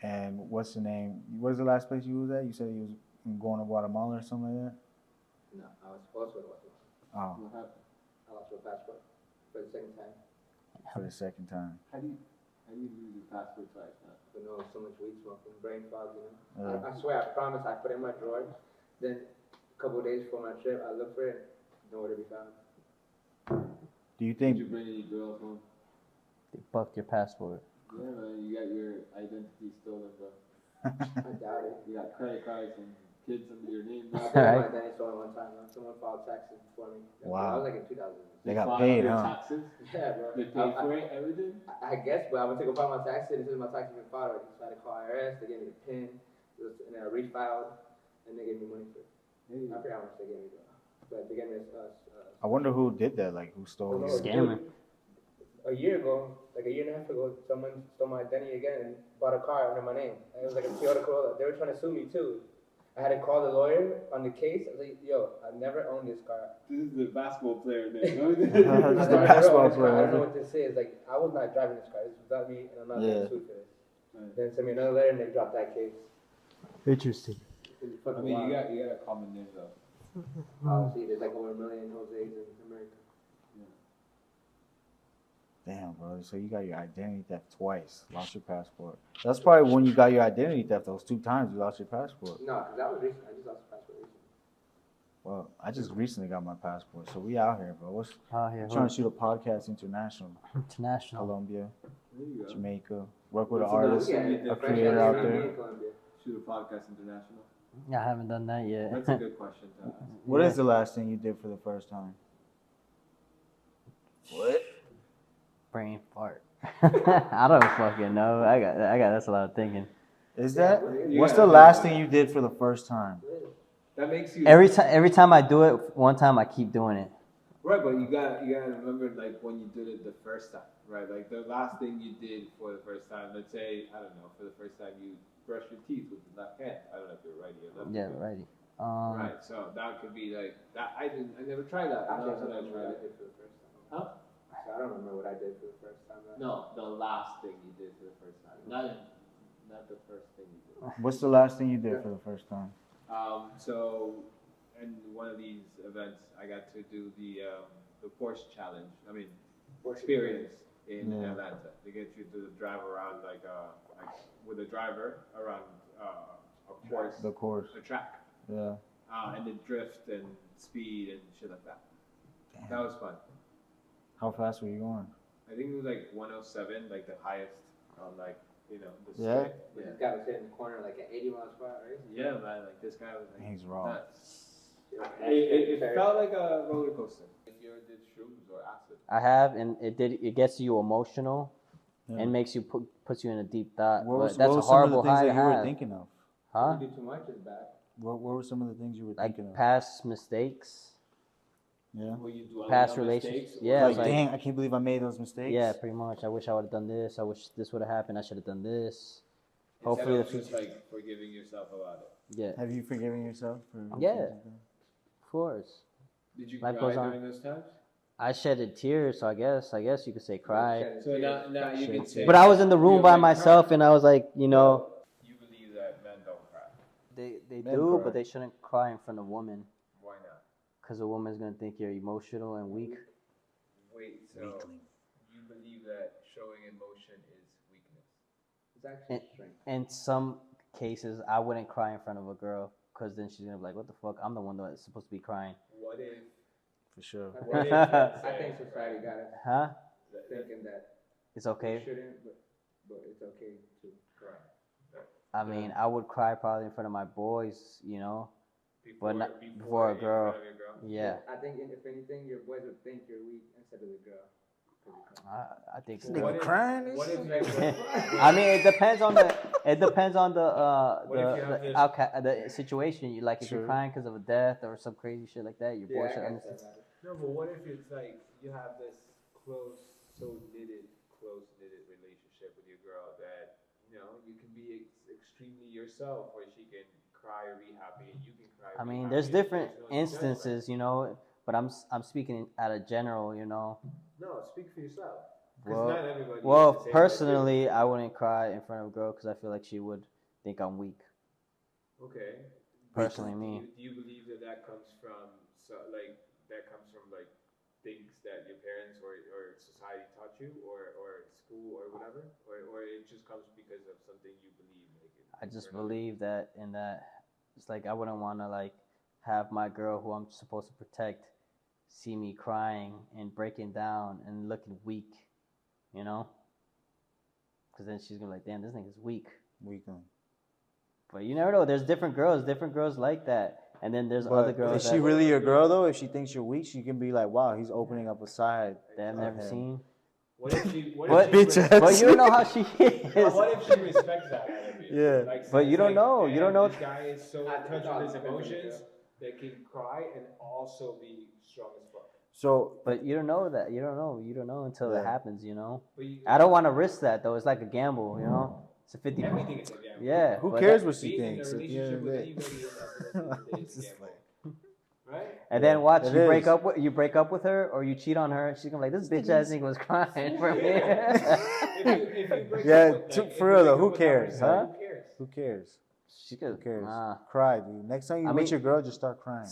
and what's the name? Where's the last place you was at? You said you was going to Guatemala or something like that? No, I was supposed to go to Guatemala. Oh, What happened? I lost my passport for the second time. for the second time. How do you lose your passport twice? Huh? But no, so much weed smoking, brain fog, Yeah. I swear, I promise, I put it in my drawer. Then a couple of days before my trip, I looked for it, nowhere to be found. Do you Did think? you bring any girls home? They bucked your passport. Yeah, man, you got your identity stolen, bro. I doubt it. You got credit cards and kids under your name, I bro. think my Right. identity stolen one time. Someone filed taxes for me. Wow. I was like in 2000. They got filed paid, their huh? Taxes. Yeah, bro. They paid for it, everything. I guess, but I went to go file my taxes, and as soon as my taxes been filed, I decided to call IRS. They gave me a PIN, and then I refiled, and they gave me money for it. I forgot how much they gave me, but they gave me I wonder who did that. Like who stole your? Scammer. A year ago, like a year and a half ago, someone stole my identity again and bought a car under my name. It was like a Toyota Corolla. They were trying to sue me too. I had to call the lawyer on the case. I was like, yo, I've never owned this car. This is the basketball player there. That's I've the never basketball owned this car. I don't player. know what this is. Like, I was not driving this car. This was not me, and I'm not Yeah. getting sued for this. Then sent me another letter, and they dropped that case. Interesting. It's I fucking mean, wild. you got a common name though. Obviously, there's like over 1 million Jose's in America. Damn, bro. So you got your identity theft twice. Lost your passport. That's probably when you got your identity theft. Those 2 times you lost your passport. No, because that was recent. I just lost the passport recently. Well, I just recently got my passport, so we out here, bro. What's Oh, here. trying to shoot a podcast international? International. Colombia, There you go. Jamaica. Work with an What's another artist, thing you Yeah, did a for creator out French there. in Colombia. Shoot a podcast international. I haven't done that yet. That's a good question to ask. What is the last thing you did for the first time? What? Brain fart. I don't fucking know. I got. That's a lot of thinking. Is that? You What's gotta the think last about thing you did for the first time? That makes you Every time I do it, one time I keep doing it. right, but you gotta remember like when you did it the first time, right? Like the last thing you did for the first time. Let's say I don't know, for the first time you brushed your teeth with the left hand. I don't know if you're righty or lefty. Yeah, righty. Right, so that could be like that. I never tried that. I And don't I was remember like, what I did for the first time. Huh? So I don't remember what I did for the first time. No, the last thing you did for the first time, not the first thing you did. What's the last thing you did for the first time? So in one of these events, I got to do the Porsche challenge. I mean, experience in Yeah. Atlanta. They get you to drive around like with a driver around a course, The course. a track, Yeah. and then drift and speed and shit like that. Damn. That was fun. How fast were you going? I think it was like 107, like the highest on like the Yeah? straight. But this guy was hitting the corner like at 80 miles per hour, right? Yeah, man. Like this guy was like He's wrong. nuts. It felt like a roller coaster. If you ever did shrooms or acid. I have, and it gets you emotional Yeah. and makes you puts you in a deep thought. What was, But that's what a were some of the horrible things high that to you were have. thinking of? Huh? If you do too much, it's bad. What were some of the things you were Like thinking of? past mistakes. Yeah. Will you dwell Past on relationships. mistakes? Yeah, Or Like, like- dang, I can't believe I made those mistakes. Yeah, pretty much. I wish I would have done this. I wish this would have happened. I should have done this. instead Hopefully of the just future. like forgiving yourself about it. Yeah, Have you forgiven yourself for? Yeah. things like that? of course. Did you Life cry goes on. during those times? I shedded tears, so I guess you could say cry. So now you can say. But I was in the room You're by like, myself, and I was like, you know, You believe that men don't cry. They Men do, cry. but they shouldn't cry in front of women. Why not? Because a woman's gonna think you're emotional and weak. Wait, so you believe that showing emotion is weakness? It's actually strength. In some cases, I wouldn't cry in front of a girl because then she's gonna be like, "What the fuck? I'm the one that's supposed to be crying." What if? For sure. What if? let's I think say, society got us Huh? thinking that It's you okay. shouldn't, but it's okay to cry. I mean, I would cry probably in front of my boys, you know. Before, not before before a in girl. front of your girl? Yeah. I think if anything, your boys would think you're weak instead of the girl. I think so. What if- crying and What if shit. I mean, it depends on the What if you have this- the situation. You like if Sure. you're crying because of a death or some crazy shit like that, your boy should I understand. guess that matters. No, but what if it's like you have this close knitted relationship with your girl that you can be extremely yourself, where she can cry or be happy, and you can cry. Or I be mean, happy, there's and different no judgment. instances, you know, but I'm speaking at a general, you know. No, speak for yourself. 'Cause Well, not everybody is well, the same way, personally, I wouldn't cry in front of a girl because I feel like she would think I'm weak. too. Okay. Personally, Do me. you believe that comes from things that your parents or society taught you, or school or whatever, or it just comes because of something you believe? I just believe that in that it's like I wouldn't want to like have my girl who I'm supposed to protect see me crying and breaking down and looking weak, you know? Because then she's gonna be like, damn, this nigga's weak. Weekend. But you never know. There's different girls like that, and then there's other But girls is she that, really your girl though? If she thinks you're weak, she can be like, wow, he's opening up a side. that I've never Okay. seen. What if she? What? Bitch ass. But you don't know how she is. What if she respects that out of you? Yeah. Like, But you don't know. You don't know. This guy is so in I think touch it's all with his depends on the emotions girl. that can cry and also be strong as fuck. So But you don't know that. You don't know until it Yeah. happens. You know. But you, I don't want to risk that though. It's like a gamble. You know. It's a 50. everything is a gamble. Yeah. who but cares that- what she Being in a thinks at the end relationship of with the anybody day? is a gamble. Right? And then watch It you break is. up. You break up with her, or you cheat on her. She's gonna be like, this bitch ass nigga was crying for me. If you break Yeah, up with, to- like, if for you real break though, up who with that cares, person, huh? Who cares? Who cares? She Who could. cares? Nah. Cry, dude. Next time you I meet mean- your girl, just start crying.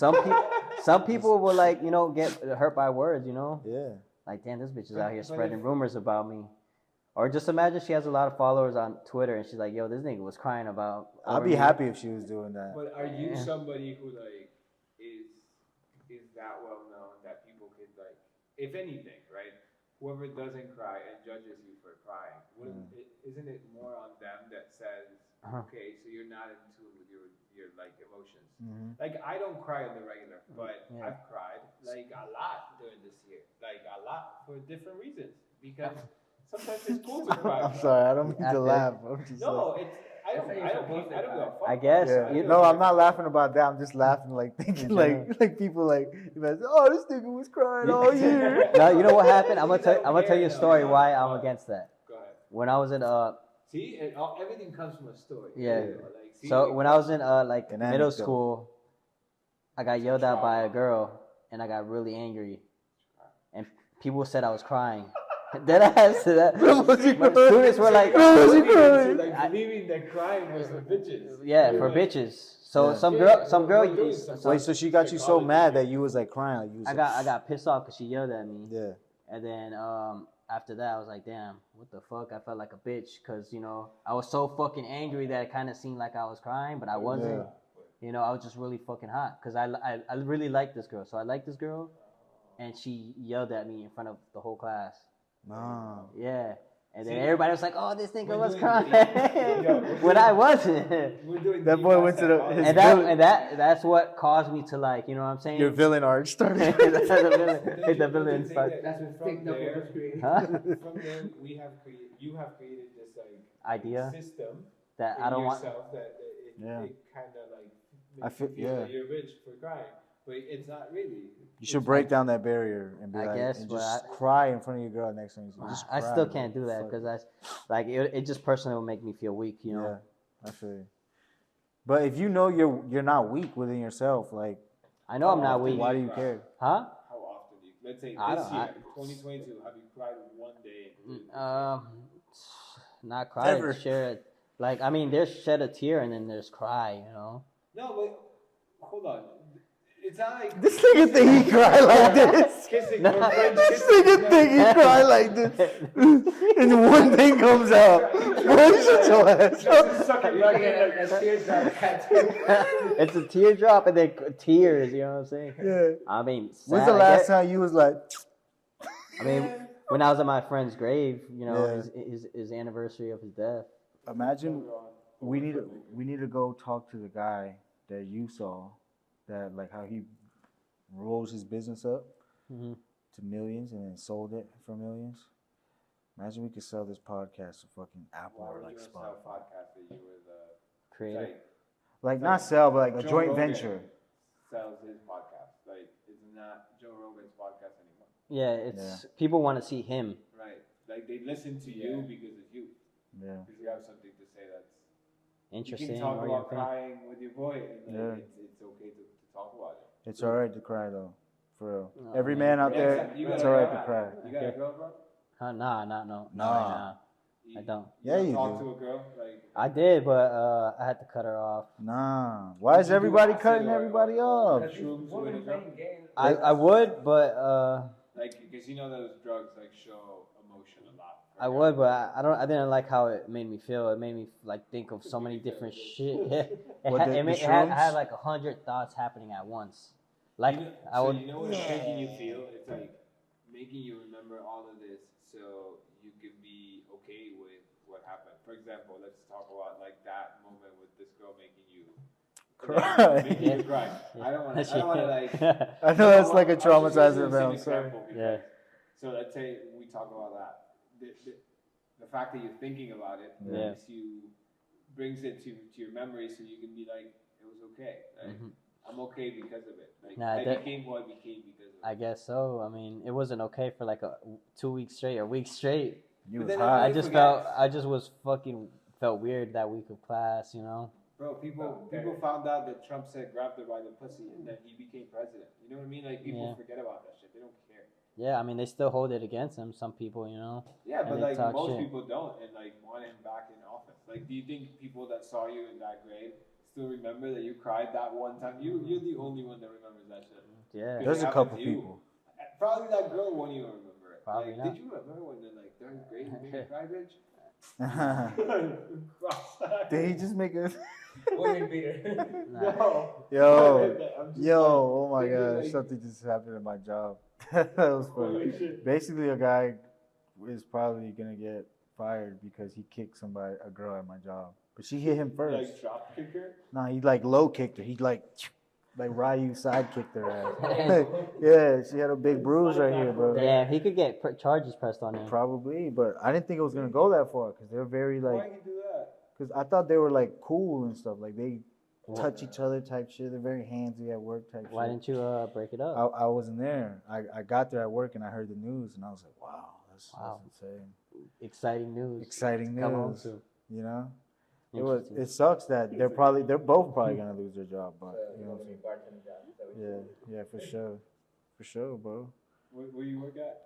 Some people will like get hurt by words. You know. Yeah. Like, damn, this bitch is But- out here but spreading if- rumors about me. Or just imagine she has a lot of followers on Twitter and she's like, yo, this nigga was crying about. I'd over be me. happy if she was doing that. But are you Yeah. somebody who is that well known that people could if anything, right? Whoever doesn't cry and judges you for crying, isn't it more on them that says, okay, so you're not in tune with your emotions? Mhm. Like, I don't cry on the regular, but Yeah. I've cried a lot during this year, a lot for different reasons, because sometimes it's cool to cry. I'm sorry, I don't mean I to feel- laugh. I'm just No, like, it's I don't give a fuck. I guess. yeah. You- No, I'm not laughing about that. I'm just laughing like thinking like people like, oh, this nigga was crying all year. No, you know what happened? I'm You gonna don't tell you a care, story though. why I'm What? against that. Go ahead. When I was in See, everything comes from a story. Yeah. See, so when I was in An middle anecdote. school, I got yelled at by a girl and I got really angry, and people said I was crying. Dead ass to that. My students were like, believing that crying was for bitches. yeah, for bitches. So Yeah. some girl. Wait, so she got you so mad that you was like crying, like you was I got pissed off because she yelled at me. yeah. And then after that, I was like, damn, what the fuck? I felt like a bitch because, I was so fucking angry that it kind of seemed like I was crying, but I wasn't. Yeah. I was just really fucking hot because I really liked this girl. So I liked this girl, and she yelled at me in front of the whole class. No. Yeah. And then See, everybody was like, oh, this nigga we're was doing crying. pretty- When I wasn't. We're doing That boy went to the- his- And that's what caused me to you know what I'm saying? Your villain arc started. the villain started. That's what From StickDuffles there- was created. Huh? From there, you have created this Idea system that in I don't want. yourself that Yeah. it kind of I makes you feel- feel yeah. that you're rich for crying, but it's not really. You should break down that barrier and be I like, guess, and but just cry in front of your girl next time. Just I cry, still bro. can't do that Fuck because it. it just personally will make me feel weak, you know. Yeah, I feel you. But if you know you're not weak within yourself, like I know I'm not weak. why do you care? Huh? How often do you? Let's say I this don't- year, 2022, have you cried one day? Not cry. Ever. Share it. There's shed a tear and then there's cry, you know. No, but hold on. It's not like This nigga think he cry like this. kissing. This nigga think he cry like this. And one thing comes out. Boy, shut your ass up. Sucking back in a teardrop. It's a teardrop and then tears. You know what I'm saying? Yeah. I mean, When's sad, the I last guess. time you was like, I mean, when I was at my friend's grave, you know, Yeah. his anniversary of his death. imagine we need to go talk to the guy that you saw, that like how he rose his business up to millions and then sold it for millions. Imagine we could sell this podcast to fucking Apple Why or would like you sell Spotify. a podcast that you would Creative. Like not sell, but like a Joe joint Rogan venture. sells his podcast. Like it's not Joe Rogan's podcast anymore. Yeah, it's people want to see him. Right. Like they listen to you because of you. Yeah. Because you have something to say that's Interesting. You can talk or about your crying with your boy, and Yeah. it's okay to talk about it. It's alright to cry though. For real. No, Every man. man out there, You it's got a alright girl? to cry. You got a girl, bro? Nah. You- I don't. Yeah, you talk do. to a girl like I did, but I had to cut her off. Nah. Why is everybody cutting everybody off? shrooms with a girl? I would, but Like because you know those drugs like show emotion a lot. I would, but I didn't like how it made me feel. It made me like think of so many different shit. What, the I had shrooms? like 100 thoughts happening at once. Like You know, I would. You know what it's making you feel? It's like making you remember all of this so you can be okay with what happened. For example, let's talk about like that moment with this girl making you Cry. Making you cry. I don't want to like. I know that's like a I'll just use traumatizing the same event. Sorry. example because- Yeah. So let's say we talk about that. The fact that you're thinking about it Yeah. brings it to your memory, so you can be like, it was okay. Like, I'm okay because of it. Like Nah, I that- became who I became because of it. I guess so. I mean, it wasn't okay for like 2 weeks straight, a week straight. You But was then high. I just was fucking felt weird that week of class, you know. Bro, people found out that Trump said grabbed her by the pussy and then he became president. You know what I mean? Like people Yeah. forget about that shit. They don't care. Yeah, I mean, they still hold it against him. Some people, you know. Yeah, And but they like talk most shit. people don't and like want him back in office. Like, do you think people that saw you in that grade still remember that you cried that one time? You're the only one that remembers that shit. Yeah. There's a It couple happened to you. people. Probably that girl won't even remember it. Probably like, not. Did you remember when in like third grade you made me cry, bitch? Did he just make a Women beater. No. yo, oh my god, Like, something just happened at my job. That was Holy funny. shit. Basically, a guy is probably gonna get fired because he kicked a girl at my job, but she hit him first. Like drop kicker? Nah, he like low kicked her. He like Ryu side kicked her ass. Yeah, she had a big bruise right here, bro. Yeah, he could get charges pressed on him. Probably, but I didn't think it was gonna go that far because they're very Why like. you do that? Because I thought they were like cool and stuff. Like they touch each other type shit. They're very handsy at work type Why shit. didn't you break it up? I wasn't there. I got there at work and I heard the news and I was like, wow, that's insane. Exciting news. Exciting Come on news. to. You know? Interesting. It sucks that they're both probably gonna lose their job, but you know what I'm saying? Yeah, for sure, bro. Where you work at?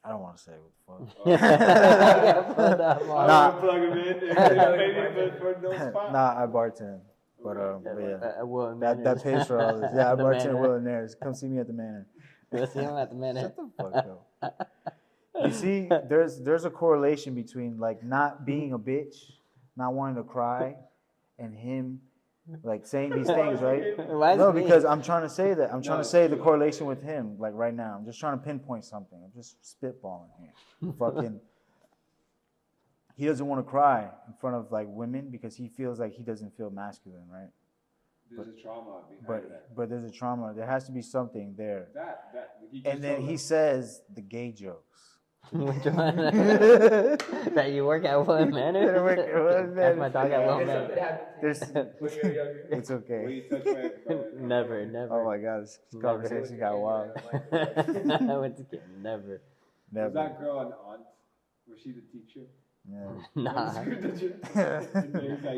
I don't want to say what the fuck. Nah. Plug him in for no spot. Nah, I bartend. But yeah, Well, that pays for all this. Yeah, I The bartend Manor. Will and Nares. Come see me at the Manor. Let's see him at the minute. Shut the fuck up. You see, there's a correlation between like not being a bitch, not wanting to cry, and him like saying these things, right? No, because I'm trying to say that. I'm trying to say the correlation with him, like right now. I'm just trying to pinpoint something. I'm just spitballing here. Fucking, he doesn't want to cry in front of like women because he feels like he doesn't feel masculine, right? There's a trauma behind that. But there's a trauma. There has to be something there. He And just then told he us. says the gay jokes. Which one? That you work at Will Manor? I work at Will Manor. That's my dog at Will Manor. There's, When you were younger. it's Where okay. you touch my Never. Oh my god, this conversation got wild. I went to get never. Was Never. that girl an aunt? Was she the teacher? Yeah. Nah.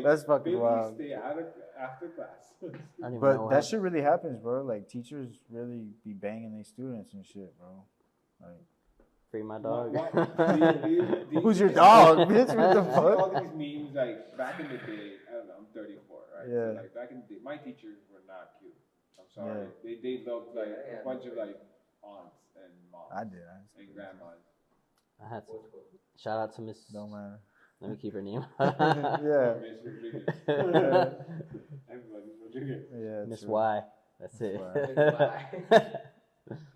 That's fucking Maybe wild. stay after class. I don't even know But what that shit really happens, bro. Like teachers really be banging their students and shit, bro. Like, Free my dog. who's your dog, bitch? What the All fuck? these memes, like back in the day, I don't know, I'm 34, right? Yeah. So like back in the day, my teachers were not cute. I'm sorry. Yeah. They looked like Yeah, a bunch of like aunts and moms I did. and grandmas. I had to shout out to Miss. Don't matter. Let me keep her name. Yeah. Miss Rodriguez. Everybody, Rodriguez. Yeah. Miss true. Y. That's Miss it.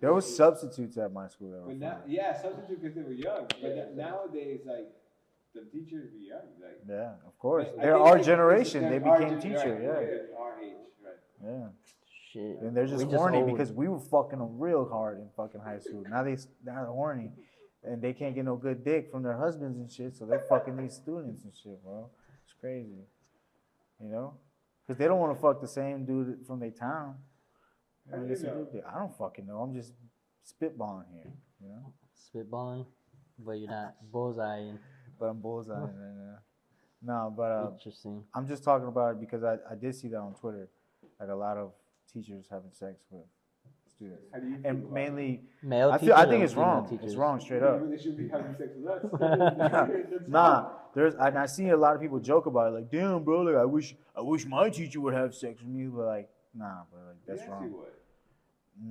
There was substitutes at my school. That were But now, funny. yeah, substitute because they were young. But nowadays, like the teachers be young. Like Yeah, of course. I They're think, our like, generation. they're They our became gen- teacher. right, Yeah. they're our age, right? Yeah. Shit. And they're just We horny old. because we were fucking them real hard in fucking high school. Now they're horny, and they can't get no good dick from their husbands and shit. So they're fucking these students and shit, bro. It's crazy, you know, because they don't want to fuck the same dude from their town. How do I you guess know? I don't fucking know. I'm just spitballing here, you know. Spitballing, but you're not bullseyeing. But I'm bullseyeing right now. No, but Interesting. I'm just talking about it because I did see that on Twitter, like a lot of teachers having sex with students, How do you feel and about mainly. Male I teachers think or it's female wrong. teachers? It's wrong, straight it? up. They should be having sex with us. That's Nah, I see a lot of people joke about it, like, damn, bro, like I wish my teacher would have sex with me, but like, nah, bro, like that's yes, wrong. You would.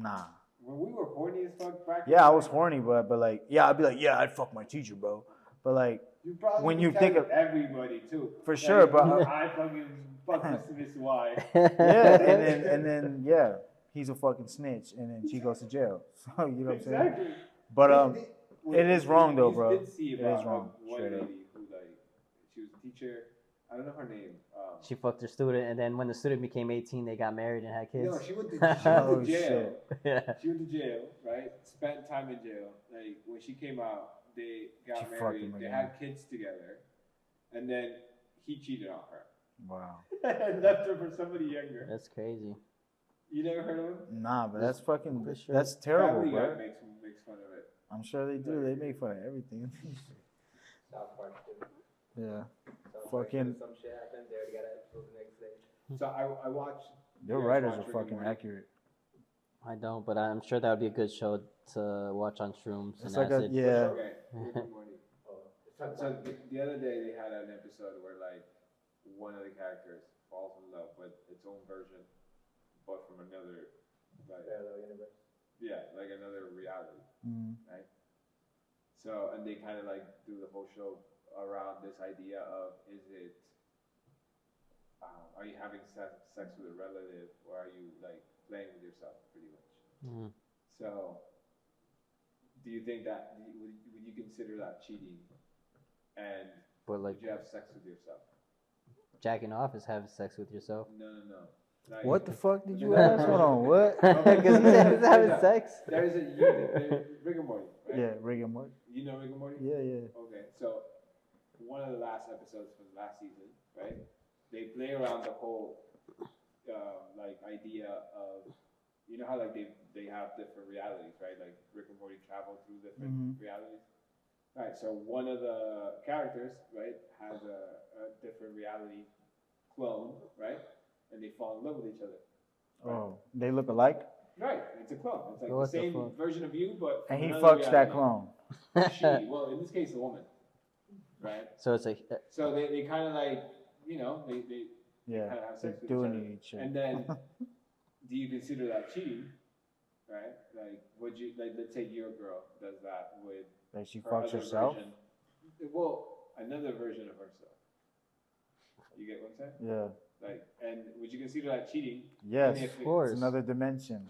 Nah. When we were horny as fuck back. Yeah, I was horny, but like, yeah, I'd be like, yeah, I'd fuck my teacher, bro. But like, You probably when be you think telling of- everybody too. For sure, but- I fucking fuck Miss Y. yeah, and then yeah, he's a fucking snitch, and then she goes to jail. So you know what I'm saying? Exactly. But Wait, it is wrong though, you bro. Did see It about is wrong, one straight lady up. who like she was a teacher. I don't know her name. She fucked her student, and then when the student became 18, they got married and had kids. No, she went to Oh, jail. shit. Yeah. She went to jail, right? Spent time in jail. Like when she came out, they got She fucked married. him They again. had kids together, and then he cheated on her Wow. and left her for somebody younger. That's crazy. You never heard of him? Nah, but that's fucking, For sure. that's terrible, Family bro. Guy makes fun of it. I'm sure they do. They make fun of everything. South Park too. Yeah. South Park, Fucking- some shit happens, they already got an episode the next day. So I watched. Their you guys writers watch are Rick and fucking Morty? accurate. I don't, but I'm sure that would be a good show to watch on shrooms It's and like a, acid. yeah. Okay. Rick and Morty. Oh, it's talking So about the other day they had an episode where like one of the characters falls in love with its own version, but from another, like parallel universe. yeah, like another reality, Mm. right? So and they kind of like do the whole show around this idea of is it, are you having sex with a relative or are you like playing with yourself, pretty much? Mhm. So, do you think that would you consider that cheating? And But like would you have sex with yourself? jacking off is having sex with yourself. No. Like, What the fuck did you ask? Hold on, what? Because he said he's having sex. There's Rick and Morty, right? Yeah, Rick and Morty. You know Rick and Morty? Yeah, yeah. Okay, so one of the last episodes from last season, right? They play around the whole like idea of, you know how like they have different realities, right? Like Rick and Morty travel through different Mhm. realities. Right, so one of the characters, right, has a different reality clone, right? And they fall in love with each other. Oh, they look alike? Right, it's a clone. It's like What the the same fuck? version of you, but And from he another fucks that reality. clone. She, well, in this case, a woman, right? So it's a So they kind of like, you know, they Yeah, kind of have they're sex with doing each other. each And then, do you consider that cheating? Right? Like, would you, like, let's say your girl does that with That she her fucks other herself? version. Well, another version of herself. You get what I'm saying? Yeah. Like, and would you consider that cheating? Yes, And if of course. it's another dimension.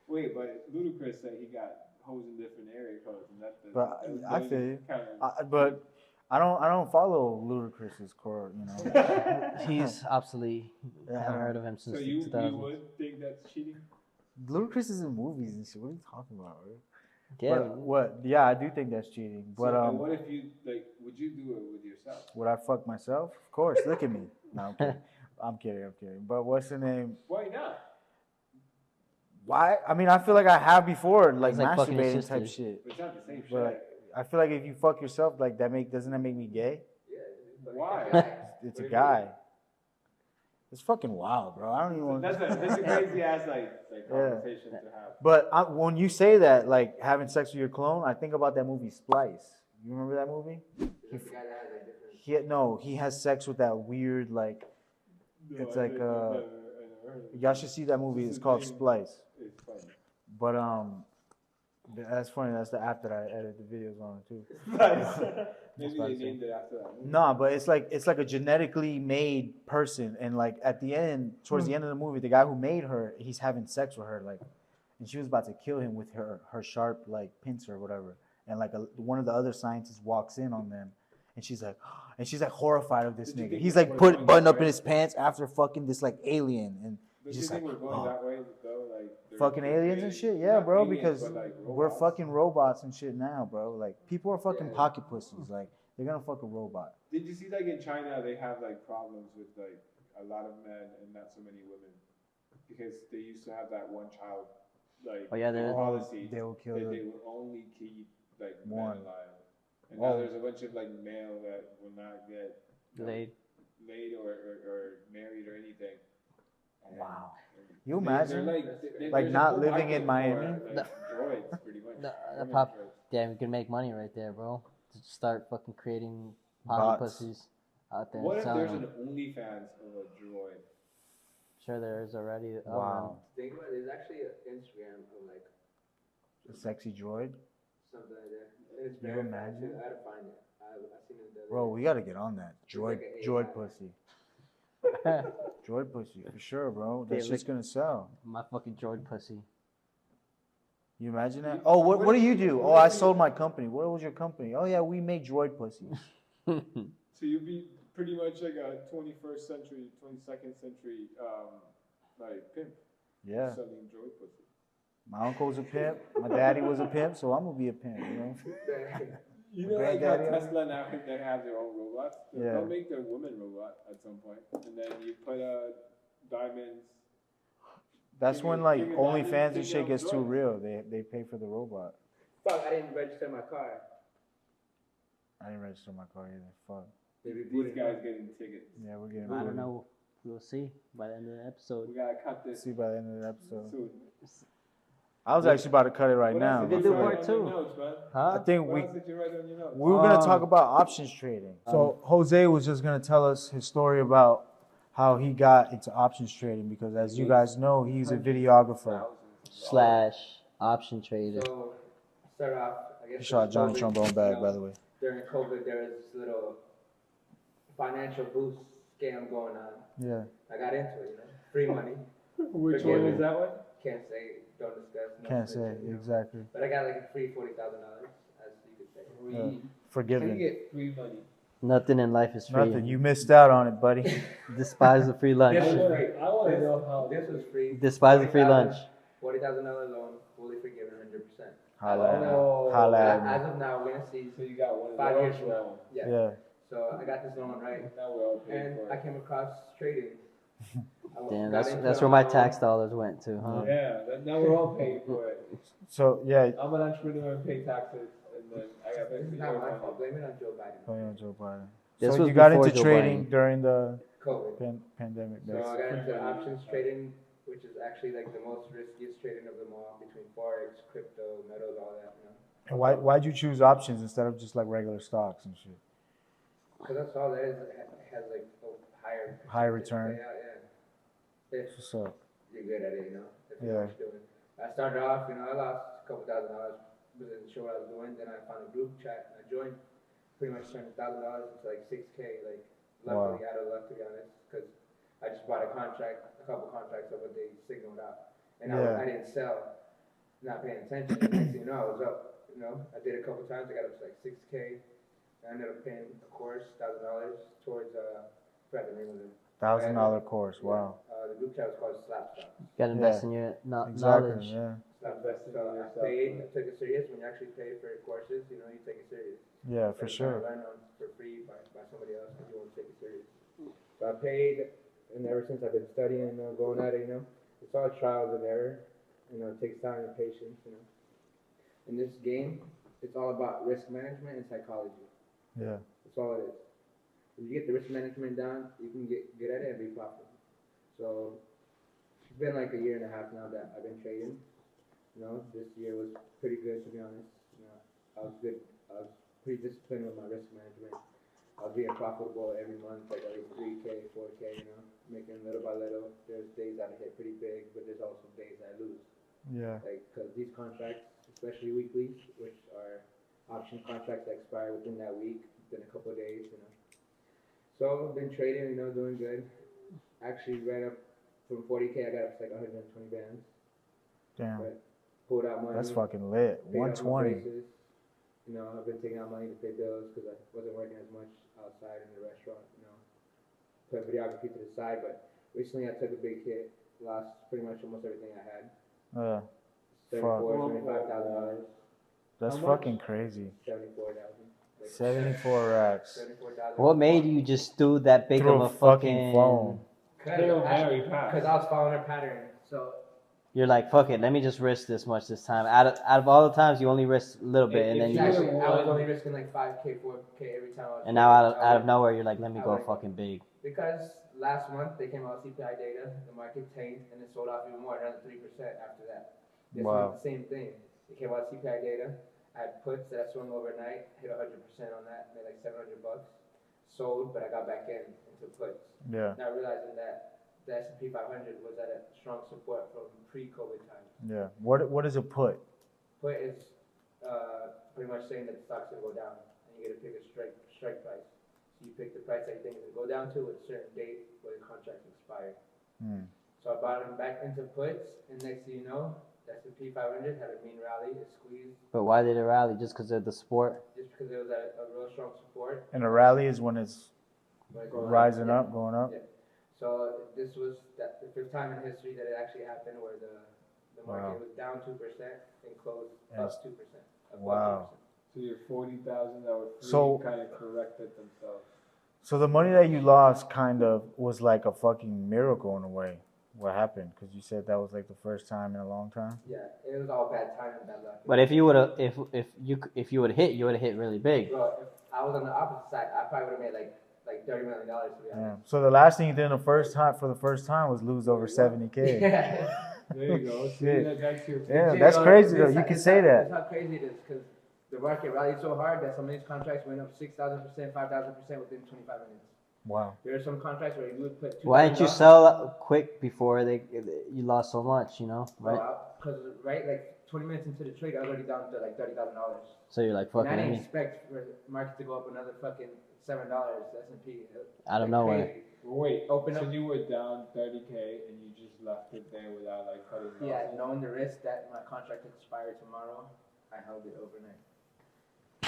Wait, but Ludacris said he got hoes in different area codes, and that. But I feel you. Kind of, But I don't follow Ludacris's core, you know. he's obsolete. Yeah. Haven't heard of him so since you 2000. would think that's cheating? Ludacris is in movies and shit. What are you talking about, bro? Yeah, But what? Yeah, I do think that's cheating. But So, and what if you like? Would you do it with yourself? would I fuck myself? Of course. Look at me. No, I'm kidding. I'm kidding. But what's the name? Why not? Why? I mean, I feel like I have before, like It's like fucking his masturbating type sisters. shit. But it's not the same shit. But I feel like if you fuck yourself, like doesn't that make me gay? Why? It's a guy. It's fucking wild, bro. I don't even want. That's a crazy ass like Yeah. conversation to have. But when you say that, like having sex with your clone, I think about that movie Splice. You remember that movie? He has sex with that weird, like, No, It's I like think I've never heard of it. y'all should see that movie. It's called Splice. It's funny. But that's funny. That's the app that I edit the videos on too. Maybe they named it after that movie. No, but it's like a genetically made person, and like at the end, towards the end of the movie, the guy who made her, he's having sex with her, like, and she was about to kill him with her sharp like pincer or whatever, and like one of the other scientists walks in on them, and she's like horrified of this nigga. He's like button up in his pants after fucking this like alien, and But he's you just think like, we're going that way though? Like they're fucking aliens and shit, yeah, not bro. aliens, Because but, like, we're robots. fucking robots and shit now, bro. Like people are fucking Yeah. pocket pussies. Like they're gonna fuck a robot. Did you see like in China they have like problems with like a lot of men and not so many women because they used to have that one child like Oh, yeah, they're- policy They will kill that them. they will only keep like One. men alive. And Oh. now there's a bunch of like male that will not get Laid. laid or married or anything. And- Wow. and You they're imagine? like Like, not living in Miami? Like droids, pretty much. The Women pop- droids. Damn, you can make money right there, bro. Just start fucking creating Bots. pocket pussies out there What and if selling there's an them. OnlyFans of a droid? Sure, there is already. Wow. Think about it. There's actually an Instagram of like A sexy droid, something like that. And it's You very imagine? I had to find it. I've seen it the other bro. day. We gotta get on that droid like an droid AI. pussy. Droid pussy for sure, bro. Yeah, That's just gonna sell. My fucking droid pussy. You imagine that? Oh, what do you do? Oh, I sold my company. What was your company? Oh yeah, we made droid pussies. So you'd be pretty much like a 21st century, 22nd century, like pimp Yeah. selling droid pussy. My uncle's a pimp. My daddy was a pimp, so I'm gonna be a pimp. You know? You know, like how Granddaddy, Tesla now they have their own robots. Yeah. They'll make their woman robot at some point, and then you put diamonds. That's when like Figure OnlyFans diamonds, and figure shit out gets too droids. real. They pay for the robot. Fuck, I didn't register my car. I didn't register my car either. Fuck. Maybe These guys getting tickets. Yeah, we're getting. I don't booted. know. We'll see by the end of the episode. We gotta cut this See by the end of the episode. soon. I was actually about to cut it right What now. else We'll did do you before- write part on your two. notes, man? I Huh? think What else did you write on your notes? we were gonna talk about options trading. So Jose was just gonna tell us his story about how he got into options trading because, as you guys know, he's a videographer. / option trader. So, start off, I guess. He shot Johnny COVID, Trombone back, you know, by the way. During COVID, there was this little financial boost scam going on. Yeah. I got into it, you know, free money. Which Forgive one me. is that one? Can't say, don't discuss. no Can't say snitching, you know. exactly. But I got like a free $40,000, as you could say. Free. Yeah. How do you Forgiven. get free money? Nothing in life is free. Nothing. You missed out on it, buddy. Despise the free lunch. This was free. I want to know how. This was free. Despise the free lunch. $40,000 loan, fully forgiven, 100%. Holla at me. Oh. Holla at As me. of now, we're gonna see. So you got one of 5 those years from now. now. Yeah. Yeah. So I got this loan, right? Now we're all paying And for I it. came across trading. Damn, got that's into that's it where my on tax dollars went to, huh? Yeah, now we're all paying for it. So yeah. I'm an entrepreneur and pay taxes, and then I got This paid is for not your my money. fault. Blame it on Joe Biden. Oh yeah, Joe Biden. This So was you got before into Joe trading Biden. during the COVID. pandemic. So That's, I got into options trading, which is actually like the most riskiest trading of them all, between forex, crypto, metals, all that. You know, and why'd you choose options instead of just like regular stocks and shit? because that's all that is. It has like a higher Higher percentage return. payout, yeah. If What's up? you're good at it, you know. If you Yeah. know what you're doing. I started off, you know, I lost a couple $1,000, wasn't sure what I was doing. Then I found a group chat and I joined. Pretty much turned $1,000 into like 6K. Like, luckily, out of luck, to be honest, because I just bought a couple contracts of what they signaled out, and Yeah. I didn't sell, not paying attention. And next thing you know, I was up. You know, I did a couple times. I got up to like 6K. I ended up paying a course, $1,000 towards I forgot the name of it. $1,000 course. Wow. The group chat was called Slap Stop. Gotta invest in your Exactly. knowledge. Yeah. So I paid, I took it serious. When you actually pay for courses, you know, you take it serious. Yeah, for Instead sure. of trying to learn on for free by somebody else, and you want to take it serious. So I paid, and ever since I've been studying, going at it, you know, it's all trials and error. You know, it takes time and patience, you know. In this game, it's all about risk management and psychology. Yeah. That's all it is. If you get the risk management down, you can get good at it and be profitable. So it's been like a year and a half now that I've been trading. You know, this year was pretty good, to be honest. You know, I was good. I was pretty disciplined with my risk management. I was being profitable every month, like at least 3K, 4K, making little by little. There's days that I hit pretty big, but there's also days that I lose. Yeah. Like, because these contracts, especially weeklies, which are option contracts that expire within that week, within a couple of days, So I've been trading, doing good. Actually ran up from 40K, I got up to like 120 bands. Damn. But pulled out money. That's fucking lit. paid off my 120. braces. I've been taking out money to pay bills because I wasn't working as much outside in the restaurant, Put videography to the side, but recently I took a big hit, lost pretty much almost everything I had. $75,000. That's fucking crazy. 74,000. 74 racks. 74,000. What made you just do that big Through of a a fucking phone. Because very fast. I was following her pattern. So You're like, fuck it, let me just risk this much this time. Out of all the times, you only risk a little bit, and then you just, exactly, I was only risking like 5K, 4K every time I was. and now out of nowhere, you're like, let me go fucking big. Because last month they came out with CPI data, the market tanked, and it sold off even more, another 3% after that. This Wow. month, the same thing. It came out with CPI data. I had puts that I swung overnight, hit 100% on that, made like $700. Sold, but I got back into puts. Yeah. Not realizing that the S&P 500 was at a strong support from pre-COVID times. Yeah. What is a put? Put is pretty much saying that the stock's gonna go down, and you get to pick a strike price. So you pick the price that you think it's gonna go down to with a certain date where the contract expires. So I bought them back into puts, and next thing you know, the S&P 500 had a mean rally, it squeezed. But why did it rally? Just because of the support? Just because it was at a real strong support. And a rally is when it's Like, rising up, going up. Yeah. So this was the fifth time in history that it actually happened where the market was down 2% and closed plus 2%. Wow. So your 40,000 that were free So- kind of corrected themselves. So the money that you lost kind of was like a fucking miracle in a way. What happened? Because you said that was like the first time in a long time. Yeah, it was all bad timing, bad luck. But if you would have, if you would have hit, you would have hit really big. Bro, if I was on the opposite side, I probably would have made like $30 million to be honest. Yeah. So the last thing you did for the first time was lose over 70K. Yeah. There you go. See, Shit. that's your Yeah, that's crazy though. You can It's say how- that. That's how crazy it is because the market rallied so hard that some of these contracts went up 6,000%, 5,000% within 25 minutes. Wow. There are some contracts where you would put. Why didn't you sell quick before you lost so much? Right? Because like 20 minutes into the trade, I was already down to like $30,000. So you're like, fuck And I didn't it. expect for the market to go up another fucking $7. S&P. Out of nowhere. Crazy. Wait, Open so up. you were down 30K and you just left it there without like cutting Yeah, losses? knowing the risk that my contract expired tomorrow, I held it overnight.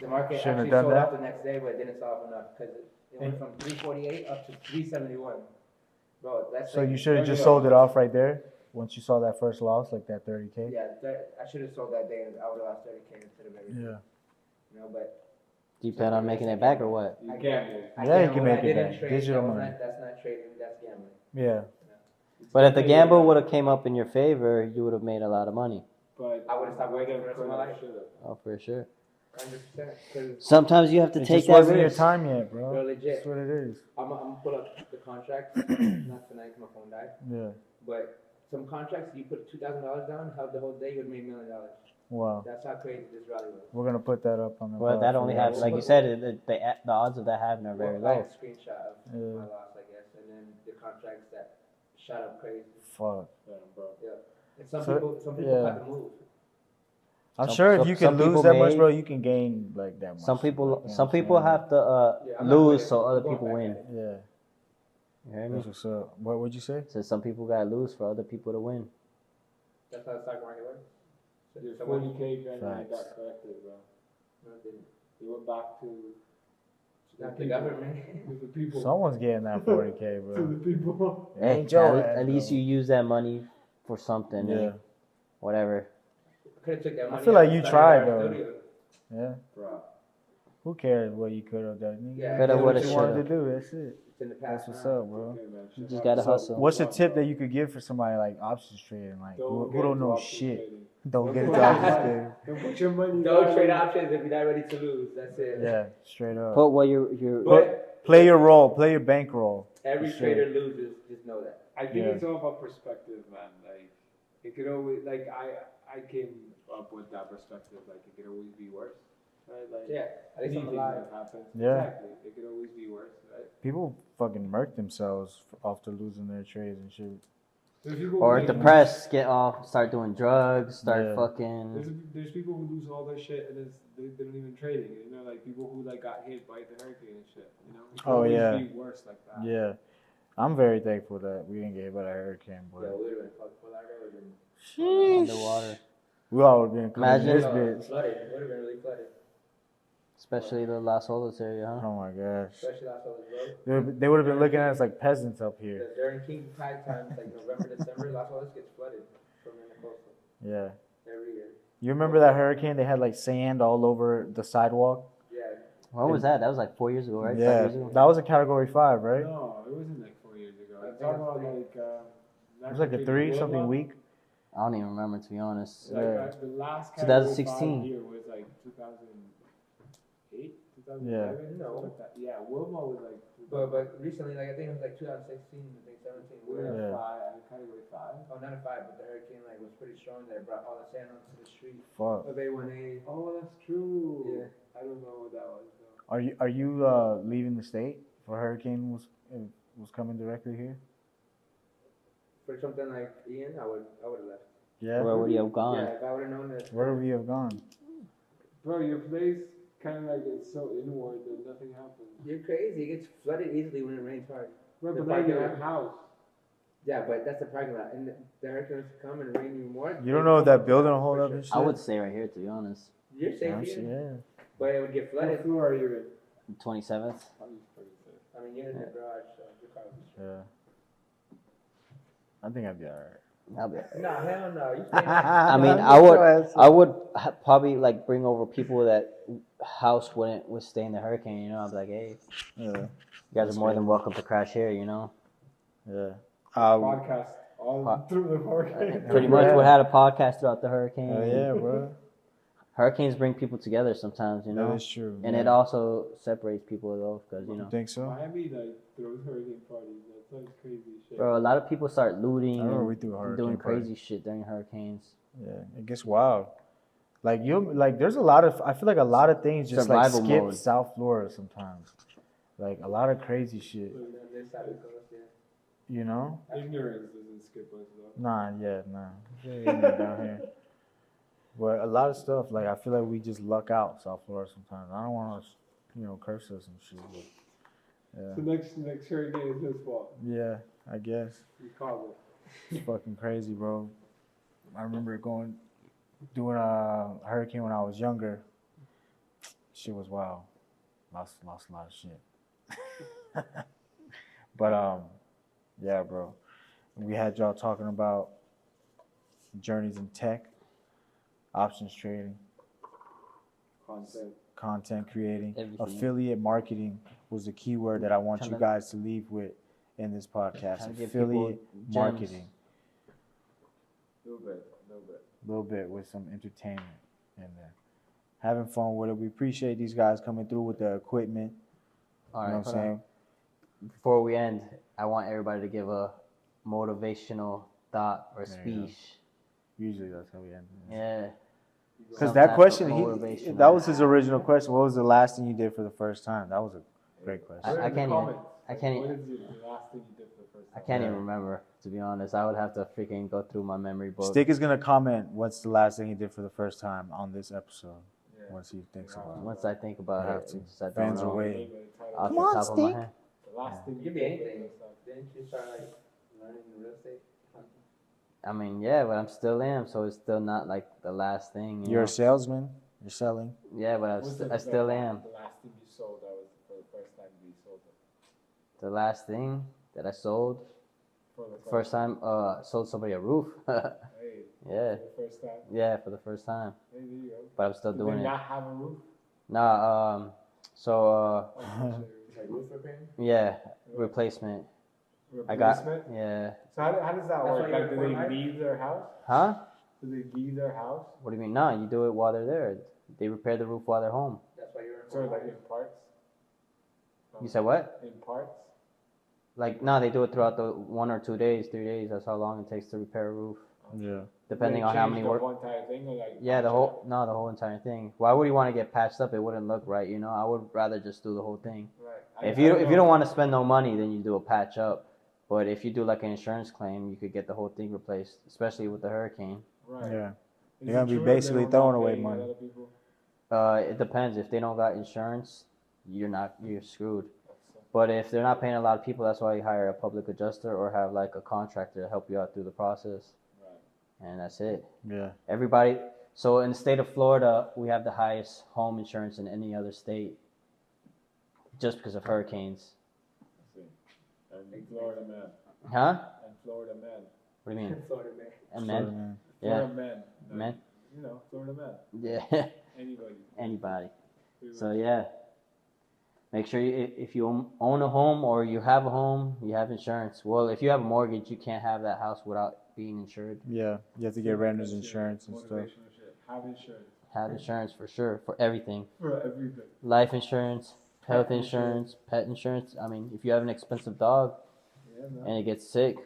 The market Shouldn't have actually done sold that. off the next day, but it didn't sell off enough because it went from 348 up to 371. Bro, that's So like, you should have just sold it off right there once you saw that first loss, like that 30K. Yeah, I should have sold that day and I would have lost 30K instead of everything. Yeah. But Do you plan on making it back or what? You I gambled. I Yeah, you gambled. can make I it didn't back. trade. Digital That was money. That's not trading, that's gambling. Yeah. But if the gamble would have came up in your favor, you would have made a lot of money. But I would've stopped working for the rest of my life. Should've. Oh, for sure. 100%. Because Sometimes you have to It take just that wasn't your risk. time yet, bro. Bro, legit. That's what it is. I'm gonna pull up the contracts. Not tonight 'cause my phone died. Yeah. But some contracts, you put $2,000 down, held the whole day, you would make $1 million. Wow. That's how crazy this rally was. We're gonna put that up on the. Well, blog that for only you has, guys. like you said, the odds of that happening are very I low. had a screenshot of Yeah. my loss, I guess, and then the contracts that shot up crazy. Fuck. Yeah, bro. Yeah. And some So- people yeah. had to move. I'm Some- sure if some- you some can lose people that much, may- bro, you can gain like that much. Some like, you people, know some what I'm people saying? have to Yeah, I'm not lose quitting. so I'm other going people back win. at it. Yeah. You hear me? That's what's up. What would you say? So some people gotta lose for other people to win. That's how the stock market works. Your Someone- 40K grand Facts. got corrected, bro. No, it didn't. You went back to Not the government. to the people. Someone's getting that 40K, To bro. the people. Hey, Ain't your at ass, least bro. you use that money for something. Yeah. Whatever. Could have took that money. feel out like and you started tried, our though. studio. Yeah. Bro. Who cares what you could have done? Nigga? Yeah, Coulda, Did woulda, what you wanted shoulda. to do. That's it. It's in the That's past. what's now. up, bro. Okay, man. You Shit just gotta happens. hustle. What's a tip that you could give for somebody like options trading, like who get don't into know options shit? trading. Don't get put into your options money- trading. Don't put your money. Don't down. trade options if you're not ready to lose. That's it. Yeah, straight up. Put what your But Play your role. Play your bankroll. every For sure. trader loses. Just know that. I think Yeah. it's all about perspective, man. Like it could always I came up with that perspective. Like it could always be worse. right? Like, Yeah, at least I'm anything alive. that happens. Yeah. Exactly. It could always be worse, right? People fucking murk themselves after losing their trades and shit. There's people Or who depressed, get off, start doing drugs, start Yeah. fucking. There's people who lose all their shit and they don't even trade it. You know, like people who like got hit by the hurricane and shit. You know, it could Oh, always yeah. be worse like that. Yeah. I'm very thankful that we didn't get hit by that hurricane, Yeah, but we would have been fucked for that. Would have been Underwater. we all would have been cleaning Imagine- this bitch. flooded. It would have been really flooded. Especially the Las Olas area, huh? Oh my gosh. Especially last road. They would have been looking at us like peasants up here. Because during king tide times, like November, December, Las Olas gets flooded from in the coastal Yeah. every year. You remember that hurricane? They had like sand all over the sidewalk. Yeah. When was that? That was like 4 years ago, right? 5 Yeah. years ago? That was a category 5, right? No, it wasn't like 4 years ago. I I'm think talking it's about three. It was like a 3 something week. I don't even remember, to be honest. Like, Yeah. the last 2016. year was like 2008, 2007. Yeah. No. Like that. Yeah, Wilma was like. But recently, like I think it was like 2016, I think 17. We're Where, Yeah. category 5. oh, not a 5, but the hurricane like was pretty strong. That it brought all the sand onto the street. Fuck. Of A1A. Oh, that's true. Yeah. I don't know what that was though. Are you leaving the state if a hurricane was coming directly here? For something like Ian, I would have left. Yeah. Where would you have gone? Yeah, if I would have known that. Where would we have gone? Bro, your place kind of like it's so inward that nothing happens. You're crazy. It gets flooded easily when it rains hard. Bro, The but now you parking have a house. Yeah, but that's the parking lot. And the hurricane wants to come and rain you more. You don't know if that building will hold up and shit. I would stay right here, to be honest. You're safe Yeah, here. yeah. But it would get What flooded. floor are you in? 27th. I mean, you're in the garage, so your car would be Yeah. I think I'd be alright. I'll be. No, hell no. You stay I mean, I would probably like bring over people that house wouldn't withstand the hurricane. You know, I'd be like, hey, Yeah. you guys are more than welcome to crash here. You know, Yeah. Podcast all through the hurricane. pretty much we had a podcast throughout the hurricane. Oh yeah, bro. Hurricanes bring people together sometimes. You know, That is true. and yeah. it also separates people though, because you know, You think so? Miami like throws hurricane parties. That's like crazy shit. bro, a lot of people start looting I remember and we threw a hurricane doing party. crazy shit during hurricanes. Yeah, it gets wild. Like there's a lot of. I feel like a lot of things just Survival like skip mode. South Florida sometimes. Like a lot of crazy shit. on this side of the coast, yeah. You know? Ignorance doesn't skip us though. Nah. Very ignorant down here. But a lot of stuff, like I feel like we just luck out South Florida sometimes. I don't want to, curse us and shit. But, So next hurricane is his fault. yeah, I guess. You called it. It's fucking crazy, bro. I remember doing a hurricane when I was younger. Shit was wild. Lost a lot of shit. But yeah, bro. We had y'all talking about journeys in tech, options trading, content creating, Everything. affiliate marketing was the key word that I want you Tryna- guys to leave with in this podcast. Tryna give Affiliate people gems. marketing. Little bit. A little bit with some entertainment in there. Having fun with it. We appreciate these guys coming through with the equipment. All You know right, what I'm saying? before we end, I want everybody to give a motivational thought or There you go. speech. Usually that's how we end. Yeah. Because Some that type question, of motivational. that was his original question. What was the last thing you did for the first time? That was a great question. I can't even- I can't What even- is the last thing you did for the first I time? can't even remember, to be honest. I would have to freaking go through my memory book. Stick is going to comment what's the last thing he did for the first time on this episode Yeah. once he thinks about it. Once I think about You have it, to. just I don't Fans are know. waiting. Off Come the on, top of my Stick. head. The last thing It could be anything. Didn't you start like learning real estate? I mean, yeah, but I'm still am, so it's still not like the last thing. You're know? a salesman. You're selling. Yeah, but I still am. The last thing you sold, that was for the first time you sold it. The last thing that I sold, For the first time, sold somebody a roof. Hey, Yeah, for the first time. yeah, for the first time. Hey, there you go. But I'm still Did doing they it. not have a roof? Nah, so It's like roof repairing? yeah, replacement. I got, Replacement? yeah. So how does that That's work? why Like, you're do poor, they right? leave their house? Huh? Do they leave their house? What do you mean? No, you do it while they're there. They repair the roof while they're home. That's why you're in So like in parts? You said what? In parts? Like, no, they do it throughout the 1 or 2 days, 3 days. That's how long it takes to repair a roof. Yeah. Depending They on how change many the work. whole entire thing, or like Yeah, the patch whole the whole entire thing. Why would you want to get patched up? It wouldn't look right, you know. I would rather just do the whole thing. it? Right. If you don't want to spend no money, then you do a patch up. But if you do like an insurance claim, you could get the whole thing replaced, especially with the hurricane. Right. Yeah. Is You're gonna it be true that basically they're throwing not away paying a money. lot of people? It depends. If they don't got insurance, you're screwed. But if they're not paying a lot of people, that's why you hire a public adjuster or have like a contractor to help you out through the process. Right. And that's it. Yeah. Everybody. So in the state of Florida, we have the highest home insurance in any other state, just because of hurricanes. I see. And Florida man. Huh? And Florida man. What do you mean? Florida man. And Florida men? man. Yeah. Florida man. Like, Men? You know, Florida man. Yeah. Anybody. Anybody. Pretty So much. yeah. Make sure if you own a home or you have a home, you have insurance. Well, if you have a mortgage, you can't have that house without being insured. Yeah. You have to get renter's That's insurance and stuff. motivational shit. Have insurance Have insurance for sure for everything. for everything. Life insurance, health Pet insurance, pet insurance. I mean, if you have an expensive dog Yeah, man. and it gets sick,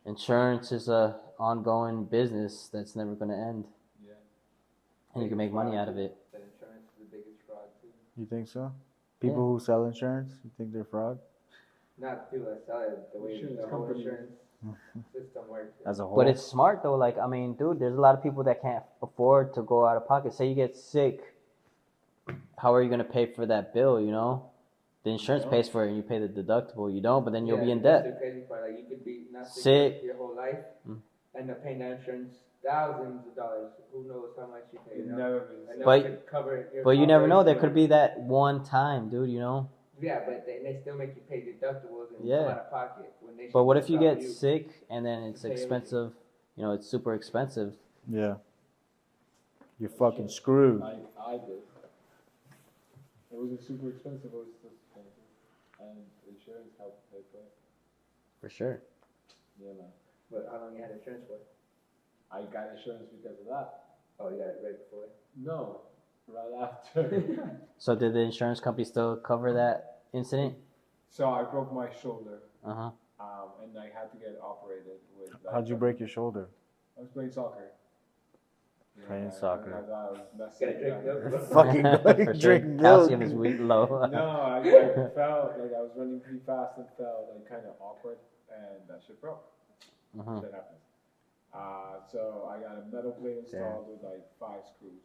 insurance is a ongoing business that's never going to end. Yeah. And you can make money out of it. That insurance is the biggest fraud too. You think so? People who sell insurance, you think they're fraud? Not people that sell it, the way Insurance the whole companies. insurance system works. As a whole. But it's smart though. Like, I mean, dude, there's a lot of people that can't afford to go out of pocket. Say you get sick, how are you going to pay for that bill, you know? The insurance don't. pays for it and you pay the deductible. You don't, but then you'll be in that's debt. the crazy part. Like you could be not Sick. sick your whole life, end up paying that insurance thousands of dollars. Who knows how much you pay? It You know? never been. And that But- could cover your But you never know. There operation. could be that one time, dude, you know? Yeah, but they still make you pay deductibles and Yeah. come out of pocket when they. But should what if you cover get you. sick and then it's Pay everything. expensive? You know, it's super expensive. Yeah. You're fucking screwed. I did. It wasn't super expensive, it was just expensive. And insurance helped pay for it. For sure. Yeah, man. But how long you had insurance for? I got insurance because of that. Oh, you got it right before. No, right after. So did the insurance company still cover that incident? So I broke my shoulder, Uh-huh. and I had to get operated with. Like, How'd you break your shoulder? I was playing soccer. Playing I soccer. was messing Gotta drink around. milk. Fucking For drink sure. milk. Calcium is weak, low. No, I fell, like I was running pretty fast and fell, like kind of awkward, and that shit broke. Uh-huh. Shit happens. So I got a metal plate installed with like 5 screws,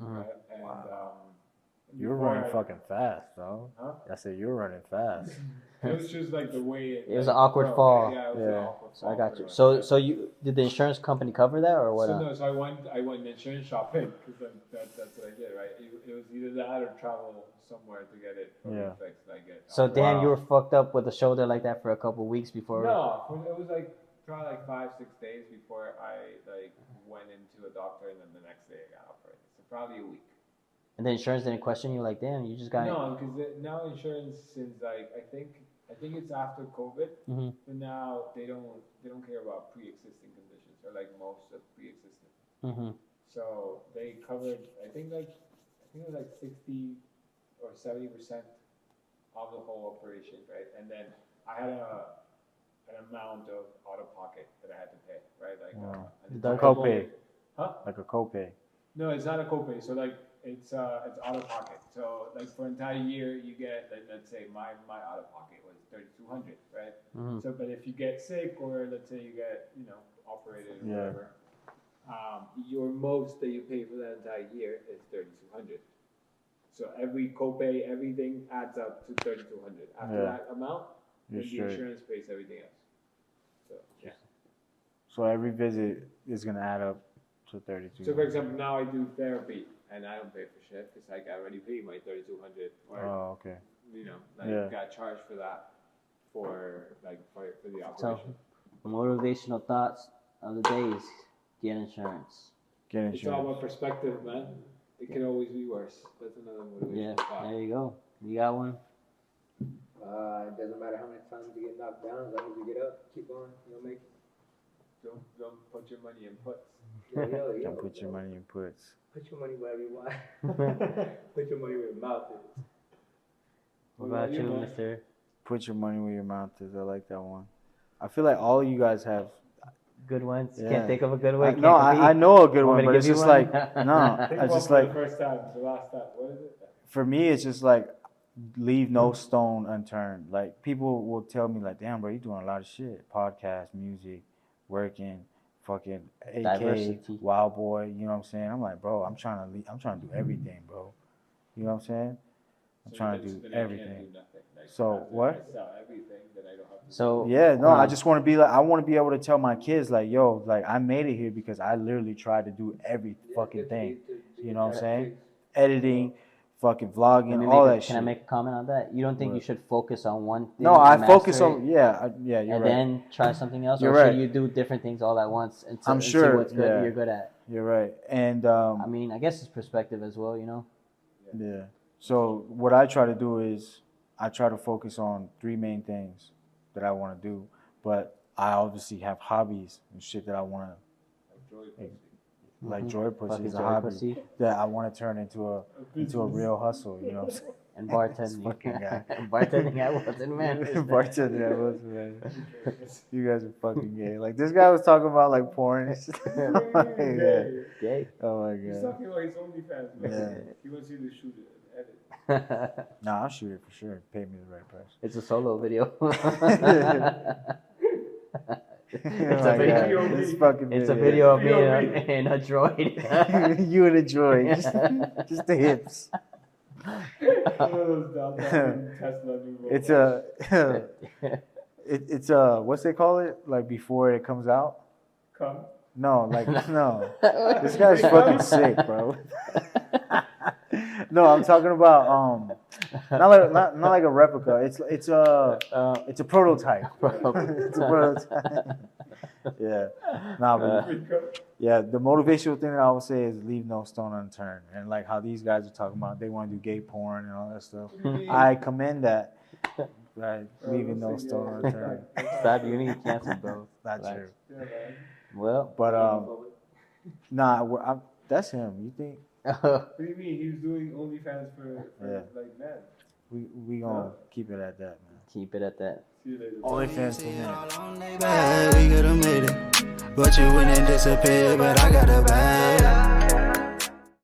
Uh-huh. right? And You were before running I- fucking fast, bro. Huh? I said you were running fast. It was just like the way It was like, an awkward broke. fall. Yeah, it was Yeah. an awkward So I fall, got pretty you. much. So you did the insurance company cover that or what? So no, so I went insurance shopping because that's what I did, right? It was either that or travel somewhere to get it from Yeah. fixed. I get. So damn, Wow. you were fucked up with a shoulder like that for a couple weeks before. No, it was like probably like 5-6 days before I like went into a doctor, and then the next day I got operated. So probably a week. And the insurance didn't question you like, damn, you just got No, because now insurance since like I think it's after COVID, Mhm. but now they don't care about pre-existing conditions or like most of pre-existing. Mm-hmm. So they covered I think it was like 60 or 70% of the whole operation, right? And then I had an amount of out of pocket that I had to pay, right? Like Wow. an The entire- copay. Huh? Like a copay. No, it's not a copay. So like it's out of pocket. So like for an entire year you get like, let's say my out of pocket was $3,200, right? Mhm. So but if you get sick or let's say you get operated or Yeah. whatever, your most that you pay for that entire year is $3,200. So every copay, everything adds up to $3,200. After Yeah. that amount, You're then the straight. insurance pays everything else. So yeah. So every visit is gonna add up to 32. So for example, now I do therapy and I don't pay for shit because I already paid my $3,200 or Oh, okay. Yeah. got charged for that for the So operation. motivational thoughts of the day is get insurance. Get It's all insurance. about perspective, man. It can always be worse. That's another motivation. Yeah, there you go. You got one? It doesn't matter how many times you get knocked down, as long as you get up, keep going, you'll make it. Don't put your money in puts. Yo, Don't put your money in puts. Put your money wherever you want. Put your money where your mouth is. What about you, man? mister? Put your money where your mouth is. I like that one. I feel like all you guys have good ones. You Yeah. can't think of a good one. No, I know a good Want one, me to but give it's you just one? like no. Think I about just for like the first time, the last time. What is it? for me, it's just like leave no stone unturned. Like people will tell me like, damn, bro, you doing a lot of shit. Podcast, music, working, fucking AK, Diversity. Wild Boy. You know what I'm saying? I'm like, bro, I'm trying to do everything, bro. You know what I'm saying? I'm trying to do everything. So what? I sell everything that I don't have to. So Yeah, no, I just want to be like, I want to be able to tell my kids like, yo, like I made it here because I literally tried to do every fucking thing. You know what I'm saying? Editing, fucking vlogging, all that shit. Can I make a comment on that? You don't think What? you should focus on one thing? No, I focus master on it, yeah, you're and right. then try something else, You're or right. should you do different things all at once and, I'm and sure, see what's good yeah. you're good at? You're right. And I mean, I guess it's perspective as well, you know. yeah. So what I try to do is I try to focus on 3 main things that I want to do, but I obviously have hobbies and shit that I want to like joy pussy Fucking is a joy hobby pussy. that I want to turn into a real hustle, you know what I'm saying? And bartending. fucking guy. Bartending at Wilson, man. Bartender, that was, man. You guys are fucking gay. Like this guy was talking about like porn and shit. Oh my god. Gay. Oh my He's god. talking about his OnlyFans, man. Yeah. He wants you to shoot it and edit. Nah, I'll shoot it for sure. Pay me the right price. It's a solo video. Oh It's my a video. God, this fucking It's a video of me POV. in a droid. You and a droid, just the hips. One of those downtown Tesla new It's robots. it's what's they call it? Like before it comes out? Come. No, like no. This guy's fucking sick, bro. No, I'm talking about not like a replica. It's a prototype. It's a prototype. Yeah. Nah, but yeah, the motivational thing that I would say is leave no stone unturned. And like how these guys are talking about, they want to do gay porn and all that stuff. I commend that. Right, leaving no stone unturned. Stop, you need cancer, bro. Not Relax. true. Yeah, man. But that's him. You think What do you mean? He was doing OnlyFans for Yeah. like men. we gonna keep it at that, man? Keep it at that. See you later. OnlyFans for men. Bad, we could've made it. But you went and disappeared, but I got a bag.